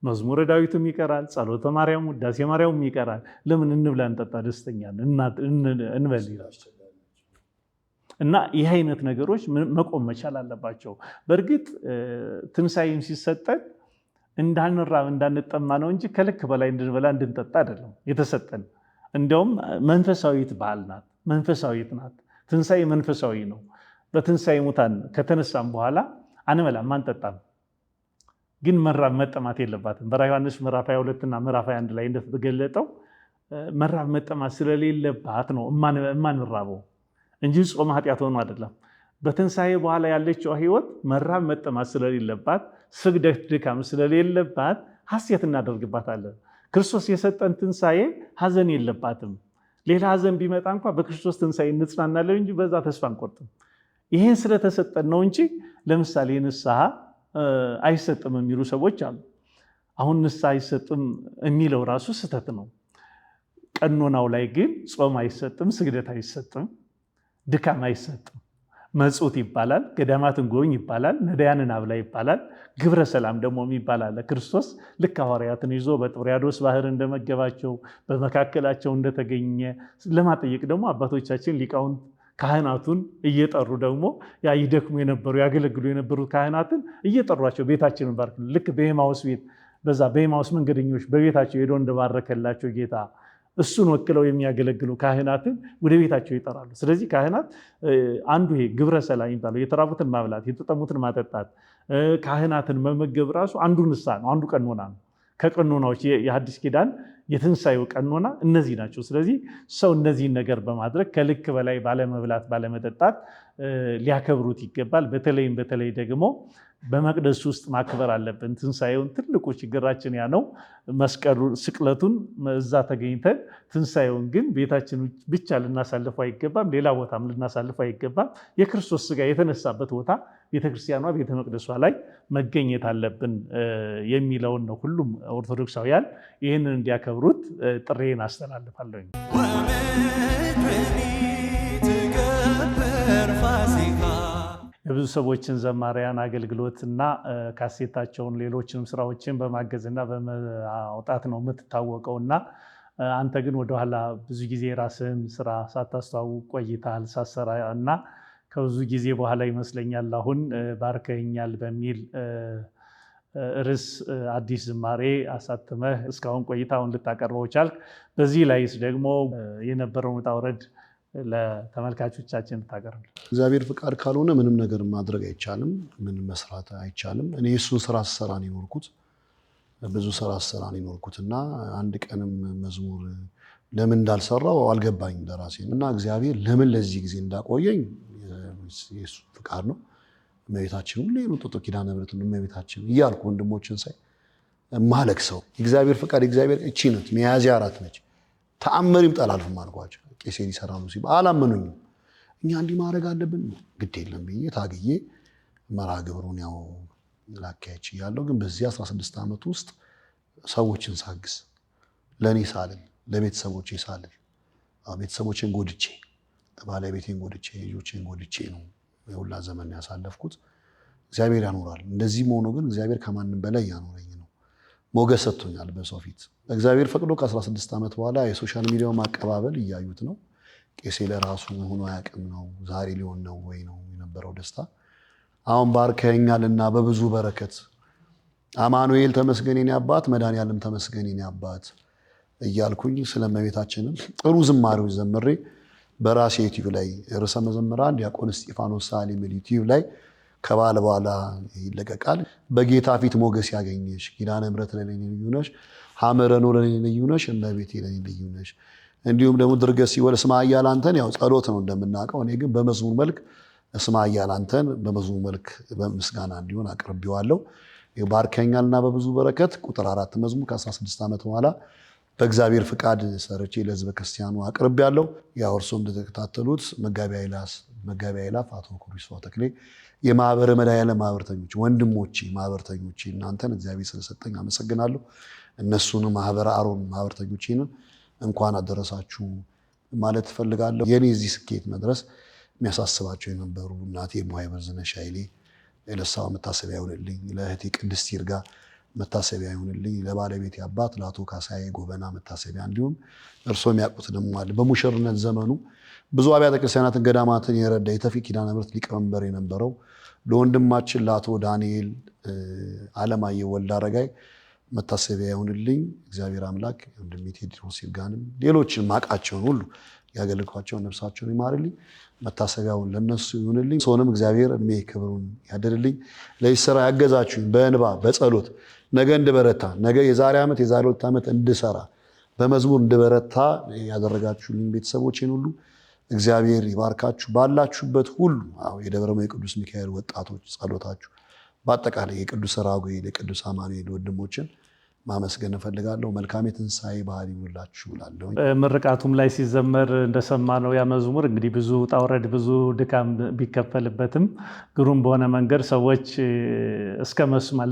መዝሙረ ዳዊቱም ይቀራል፣ ጸሎተ ማርያም ውዳሴ ማርያም ይቀራል። ለምን እንብላ እንጠጣ ደስተኛ እንበል ይላል። እና ይህ አይነት ነገሮች መቆም መቻል አለባቸው። በእርግጥ ትንሣኤም ሲሰጠን እንዳንራብ እንዳንጠማ ነው እንጂ ከልክ በላይ እንድንበላ እንድንጠጣ አይደለም የተሰጠን። እንዲያውም መንፈሳዊት በዓል ናት፣ መንፈሳዊት ናት። ትንሣኤ መንፈሳዊ ነው። በትንሣኤ ሙታን ከተነሳም በኋላ አንበላም አንጠጣም። ግን መራብ መጠማት የለባትም። በራዕየ ዮሐንስ ምዕራፍ 22 እና ምዕራፍ 21 ላይ እንደተገለጠው መራብ መጠማት ስለሌለባት ነው እማንራበው እንጂ ጾም ኃጢአት ሆኖ አይደለም። በትንሣኤ በኋላ ያለችው ህይወት መራብ መጠማት ስለሌለባት፣ ስግደት ድካም ስለሌለባት ሐሴት እናደርግባታለን። ክርስቶስ የሰጠን ትንሣኤ ሐዘን የለባትም። ሌላ ሐዘን ቢመጣ እንኳ በክርስቶስ ትንሣኤ እንጽናናለን እንጂ በዛ ተስፋ አንቆርጥም። ይህን ስለተሰጠን ነው እንጂ ለምሳሌ ንስሐ አይሰጥም የሚሉ ሰዎች አሉ። አሁን ንስሐ አይሰጥም የሚለው ራሱ ስህተት ነው። ቀኖናው ላይ ግን ጾም አይሰጥም፣ ስግደት አይሰጥም፣ ድካም አይሰጥም። መጽውት ይባላል፣ ገዳማትን ጎብኝ ይባላል፣ ነዳያንን አብላ ይባላል፣ ግብረ ሰላም ደግሞ የሚባል አለ። ክርስቶስ ልክ ሐዋርያትን ይዞ በጥብርያዶስ ባህር እንደመገባቸው በመካከላቸው እንደተገኘ ለማጠየቅ ደግሞ አባቶቻችን ሊቃውንት ካህናቱን እየጠሩ ደግሞ ያ ይደክሙ የነበሩ ያገለግሉ የነበሩት ካህናትን እየጠሯቸው ቤታችንን ባርክ፣ ልክ በኤማውስ ቤት በዛ በኤማውስ መንገደኞች በቤታቸው ሄዶ እንደባረከላቸው ጌታ እሱን ወክለው የሚያገለግሉ ካህናትን ወደ ቤታቸው ይጠራሉ። ስለዚህ ካህናት አንዱ ይሄ ግብረ ሰላም የሚባለው የተራቡትን ማብላት፣ የተጠሙትን ማጠጣት፣ ካህናትን መመገብ ራሱ አንዱ ንስሐ ነው፣ አንዱ ቀኖና ነው። ከቀኖናዎች የሐዲስ ኪዳን የትንሣኤው ቀኖና እነዚህ ናቸው። ስለዚህ ሰው እነዚህን ነገር በማድረግ ከልክ በላይ ባለመብላት ባለመጠጣት ሊያከብሩት ይገባል። በተለይ ደግሞ በመቅደስ ውስጥ ማክበር አለብን ትንሣኤውን። ትልቁ ችግራችን ያ ነው። መስቀሉ ስቅለቱን እዛ ተገኝተን ትንሣኤውን ግን ቤታችን ብቻ ልናሳልፈው አይገባም፣ ሌላ ቦታም ልናሳልፈው አይገባም። የክርስቶስ ሥጋ የተነሳበት ቦታ ቤተክርስቲያኗ ቤተ መቅደሷ ላይ መገኘት አለብን የሚለውን ነው። ሁሉም ኦርቶዶክሳውያን ይህንን እንዲያከብሩት ጥሬን አስተላልፋለሁ። የብዙ ሰዎችን ዘማሪያን አገልግሎት እና ካሴታቸውን ሌሎችንም ስራዎችን በማገዝና በማውጣት ነው የምትታወቀው እና አንተ ግን ወደኋላ ብዙ ጊዜ ራስህን ስራ ሳታስተዋውቅ ቆይተሃል ሳሰራ እና ከብዙ ጊዜ በኋላ ይመስለኛል አሁን ባርከኛል በሚል ርዕስ አዲስ ዝማሬ አሳትመህ እስካሁን ቆይታውን ልታቀርበው ቻልክ። በዚህ ላይስ ደግሞ የነበረውን ውጣ ውረድ ለተመልካቾቻችን ልታቀርብ።
እግዚአብሔር ፍቃድ ካልሆነ ምንም ነገር ማድረግ አይቻልም፣ ምንም መስራት አይቻልም። እኔ እሱን ስራ ስሰራ ነው የኖርኩት፣ ብዙ ስራ ስሰራ ነው የኖርኩት እና አንድ ቀንም መዝሙር ለምን እንዳልሰራው አልገባኝም ለራሴም እና እግዚአብሔር ለምን ለዚህ ጊዜ እንዳቆየኝ የሱ ፍቃድ ነው። እመቤታችን ሁሌ ነው ጦጦ ኪዳነ ምሕረት ነው እመቤታችን እያልኩ ወንድሞችን ሳይ ማለክ ሰው የእግዚአብሔር ፍቃድ የእግዚአብሔር እቺ ነች። ሚያዝያ 4 ነች። ተአምሪም ጠላልፍም አልኳቸው። ቄሴ ይሰራሉ ሲባል አላመኑኝም። እኛ እንዲህ ማድረግ አለብን ግድ የለም ብዬ ታግዬ መርሃ ግብሩን ያው ላካች ያለው ግን በዚህ 16 ዓመት ውስጥ ሰዎችን ሳግስ ለኔ ሳልል ለቤተሰቦቼ ሳልል ቤተሰቦቼን ጎድቼ ባለቤቴን ጎድቼ ልጆቼን ጎድቼ ነው የሁላ ዘመን ያሳለፍኩት። እግዚአብሔር ያኖራል። እንደዚህም ሆኖ ግን እግዚአብሔር ከማንም በላይ ያኖረኝ ነው። ሞገስ ሰጥቶኛል በሰው ፊት። እግዚአብሔር ፈቅዶ ከ16 ዓመት በኋላ የሶሻል ሚዲያው ማቀባበል እያዩት ነው። ቄሴ ለራሱ ሆኖ አያውቅም ነው ዛሬ ሊሆን ነው ወይ ነው የነበረው ደስታ። አሁን ባርከኛልና በብዙ በረከት አማኑኤል ተመስገን የኔ አባት፣ መድኃኒዓለም ተመስገን የኔ አባት እያልኩኝ ስለመቤታችንም ጥሩ ዝማሬዎች ዘምሬ በራሴ ዩቲዩብ ላይ ርዕሰ መዘምራን ዲያቆን እስጢፋኖስ ሳሊ ሚል ዩቲዩብ ላይ ከበዓል በኋላ ይለቀቃል። በጌታ ፊት ሞገስ ያገኘሽ ኪዳነ ምሕረት ለኔ ልዩ ነሽ፣ ሐመረኖ ለኔ ልዩ ነሽ፣ እመቤቴ ለኔ ልዩ ነሽ። እንዲሁም ደግሞ ድርገት ሲወል እስመ ኃያል አንተን ያው ጸሎት ነው እንደምናውቀው። እኔ ግን በመዝሙር መልክ እስመ ኃያል አንተን በመዝሙር መልክ በምስጋና እንዲሆን አቅርቤዋለሁ። ባርከኛልና በብዙ በረከት ቁጥር 4 መዝሙር ከ16 ዓመት በኋላ በእግዚአብሔር ፍቃድ ሰርቼ ለሕዝበ ክርስቲያኑ አቅርቤያለሁ። ያው እርሶም እንደተከታተሉት መጋቢ አእላፍ አቶ ኩሪሶ ተክሌ የማህበረ መድኃኔዓለም ማህበርተኞች ወንድሞቼ ማህበርተኞቼ እናንተን እግዚአብሔር ስለሰጠኝ አመሰግናለሁ። እነሱንም ማህበረ አሮን ማህበርተኞቼንም እንኳን አደረሳችሁ ማለት እፈልጋለሁ። የኔ እዚህ ስኬት መድረስ የሚያሳስባቸው የነበሩ እናቴ እማሆይ በርዝነሽ ኃይሌ ለእሳቸው መታሰቢያ ይሁንልኝ፣ ለእህቴ ቅድስት ይርጋ መታሰቢያ ይሁንልኝ፣ ለባለቤቴ አባት ለአቶ ካሳዬ ጎበና መታሰቢያ፣ እንዲሁም እርሶም የሚያውቁት ደግሞ አለ በሙሽርነት ዘመኑ ብዙ አብያተ ክርስቲያናትን ገዳማትን የረዳ የተፊ ኪዳነ ምሕረት ሊቀመንበር የነበረው ለወንድማችን ለአቶ ዳንኤል አለማየሁ ወልደ አረጋይ መታሰቢያ ይሁንልኝ። እግዚአብሔር አምላክ ወንድሜ ቴዎድሮስ ይርጋንም ሌሎችን ማቃቸውን ሁሉ ያገልግሏቸውን ነፍሳቸውን ይማርልኝ፣ መታሰቢያውን ለነሱ ይሁንልኝ። ሰውንም እግዚአብሔር እድሜ ክብሩን ያደርልኝ። ለዚህ ስራ ያገዛችሁኝ በእንባ በጸሎት ነገ እንድበረታ ነገ የዛሬ ዓመት የዛሬ 2 ዓመት እንድሰራ በመዝሙር እንድበረታ ያደረጋችሁልኝ ቤተሰቦቼን ሁሉ እግዚአብሔር ይባርካችሁ። ባላችሁበት ሁሉ የደብረ ምጥማቅ ቅዱስ ሚካኤል ወጣቶች ጸሎታችሁ በአጠቃላይ የቅዱስ ራጉኤል የቅዱስ አማኑኤል ወንድሞችን ማመስገን እፈልጋለሁ። መልካም የትንሣኤ በዓል ይሁንላችሁ እላለሁ።
ምርቃቱም ላይ ሲዘመር እንደሰማነው ያ መዝሙር እንግዲህ ብዙ ውጣ ውረድ ብዙ ድካም ቢከፈልበትም ግሩም በሆነ መንገድ ሰዎች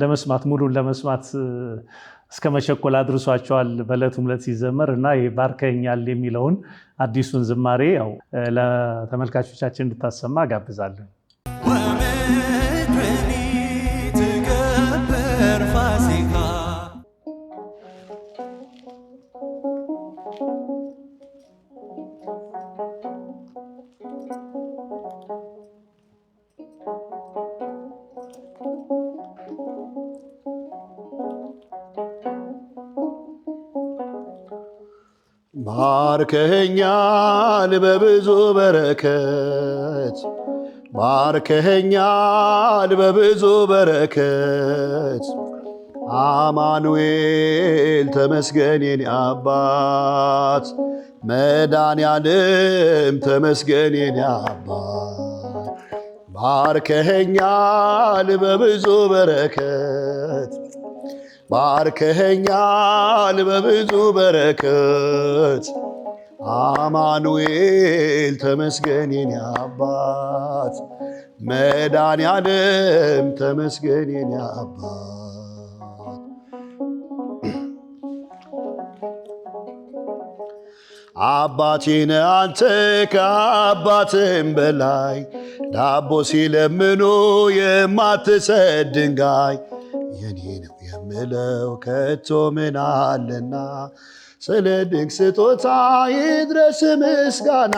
ለመስማት ሙሉን ለመስማት እስከ መቸኮል አድርሷቸዋል። በዕለቱም ዕለት ሲዘመር እና ባርከኛል የሚለውን አዲሱን ዝማሬ ያው ለተመልካቾቻችን እንድታሰማ ጋብዛለሁ።
ባርከኸኛል በብዙ በረከት ባርከኸኛል በብዙ በረከት አማኑኤል ተመስገን የኔ አባት መድኃኔዓለም ተመስገን የኔ አባት ባርከኸኛል በብዙ በረከት ባርከኸኛል በብዙ በረከት አማኑኤል ተመስገን የኔ አባት መድኃኔዓለም ተመስገን የኔ አባት አባቴ ነህ አንተ ከአባትም በላይ ዳቦ ሲለምኑ የማትሰጥ ድንጋይ የኔ ነው የምለው ከቶ ምን አለና ስለ ድንቅ ስጦታ ይድረስ ምስጋና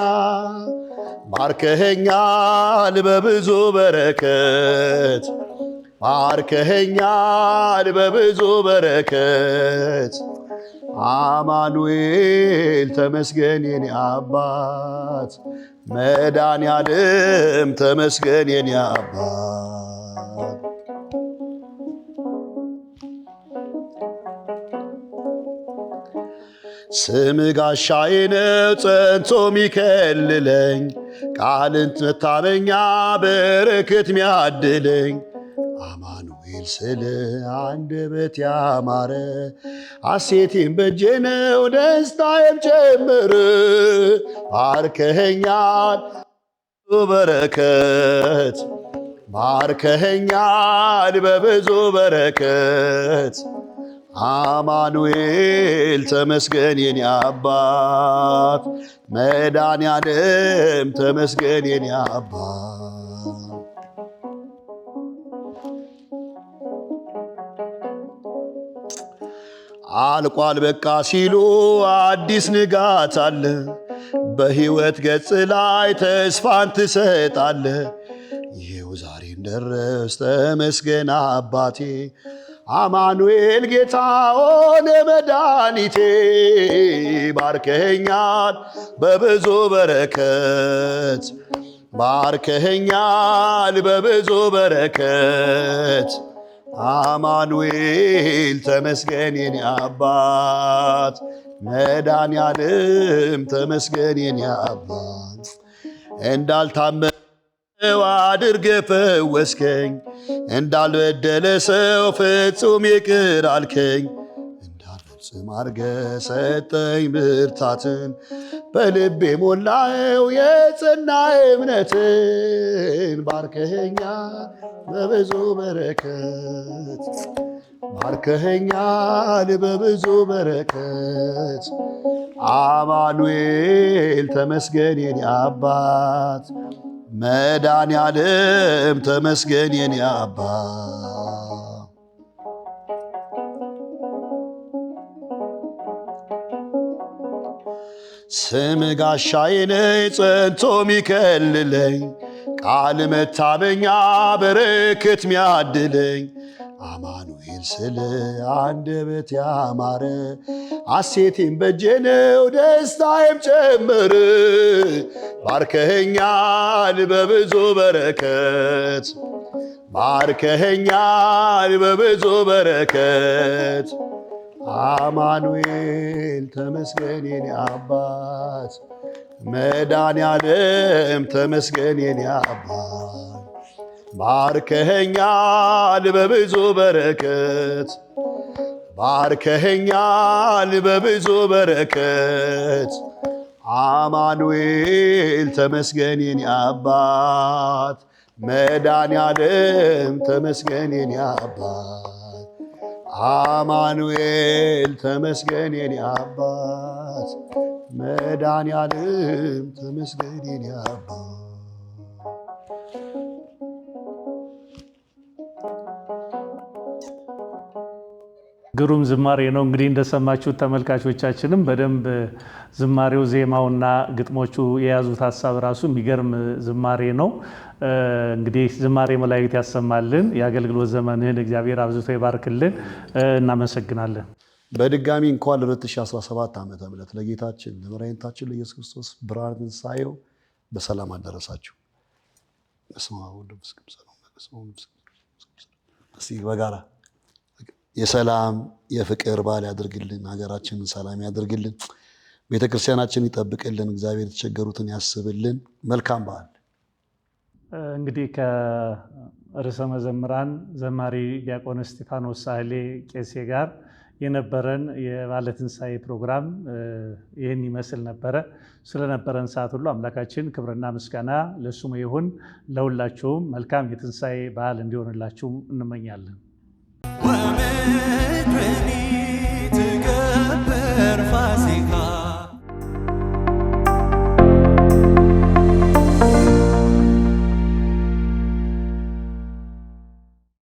ባርከኸኛል በብዙ በረከት ባርከኸኛል በብዙ በረከት አማኑኤል ተመስገን የኔ አባት መድኃኔዓለም ተመስገን የኔ አባት ስም ጋሻዬ ነው ጸንቶ ሚከልለኝ ቃልን መታመኛ በረከት ሚያድለኝ አማኑኤል ስለ አንደበት ያማረ ሐሴቴም በእጄ ነው ደስታዬም ጨመረ ባርከኸኛል በረከት ባርከኸኛል በብዙ በረከት አማኑኤል ተመስገን የኔ አባት መድኃኔዓለም ተመስገን የኔ አባት አልቋል በቃ ሲሉ አዲስ ንጋት አለ በሕይወት ገጽ ላይ ተስፋን ትሰጣለ ይኸው ዛሬም ደረስ ተመስገን አባቴ አማኑኤል ጌታ ሆነ መድኃኒቴ ባርከኸኛል በብዙ በረከት ባርከኸኛል በብዙ በረከት አማኑኤል ተመስገን የኔ አባት መድኃኔዓለም ተመስገን የኔ አባት እንዳልታመነው አድርገህ ፈወስከኝ እንዳልበደለ ሰው ፍጹም ይቅር አልከኝ እንዳልፈጽም አድርገህ ሰጠኝ ብርታትን በልቤ ሞላኸው የጸና እምነትን ባርከኸኛል በብዙ በረከት ባርከኸኛል በብዙ በረከት አማኑኤል ተመስገን የኔ አባት መድኃኔዓለም ተመስገን የኔ አባት ስም ጋሻዬ ነኝ ጸንቶ ሚከልለኝ ቃል መታመኛ በረከት ሚያድለኝ አማኑኤል ስለ አንደበት ያማረ ሐሴቴም በእጄ ነው ደስታዬም ጨመረ ባርከኸኛል በብዙ በረከት ባርከኸኛል በብዙ በረከት አማኑኤል ተመስገን የኔ አባት መድኃኔዓለም ተመስገን የኔ አባት ባርከኸኛል በብዙ በረከት ባርከኸኛል በብዙ በረከት አማኑኤል ተመስገን የኔ አባት መድኃኔዓለም ተመስገን የኔ አባት አማኑኤል ተመስገን የኔ አባት መድኃኔዓለም ተመስገን የኔ አባት
ግሩም ዝማሬ ነው። እንግዲህ እንደሰማችሁት ተመልካቾቻችንም በደንብ ዝማሬው ዜማውና ግጥሞቹ የያዙት ሀሳብ ራሱ የሚገርም ዝማሬ ነው። እንግዲህ ዝማሬ መላእክት ያሰማልን፣ የአገልግሎት ዘመንህን እግዚአብሔር አብዝቶ ይባርክልን። እናመሰግናለን።
በድጋሚ እንኳን ለ2017 ዓመተ ምህረት ለጌታችን ለመድኃኒታችን ለኢየሱስ ክርስቶስ ብርሃነ ትንሣኤው በሰላም አደረሳችሁ። በስመ አብ ወወልድ ወመንፈስ ቅዱስ እስቲ በጋራ የሰላም የፍቅር በዓል ያድርግልን። ሀገራችንን ሰላም ያድርግልን። ቤተክርስቲያናችንን ይጠብቅልን። እግዚአብሔር የተቸገሩትን ያስብልን። መልካም በዓል። እንግዲህ
ከርዕሰ መዘምራን ዘማሪ ዲያቆን እስጢፋኖስ ሳህሌ ቄሴ ጋር የነበረን የበዓለ ትንሣኤ ፕሮግራም ይህን ይመስል ነበረ። ስለነበረን ሰዓት ሁሉ አምላካችን ክብርና ምስጋና ለስሙ ይሁን። ለሁላችሁም መልካም የትንሣኤ በዓል እንዲሆንላችሁ እንመኛለን።
ومدرني تكبر فاسق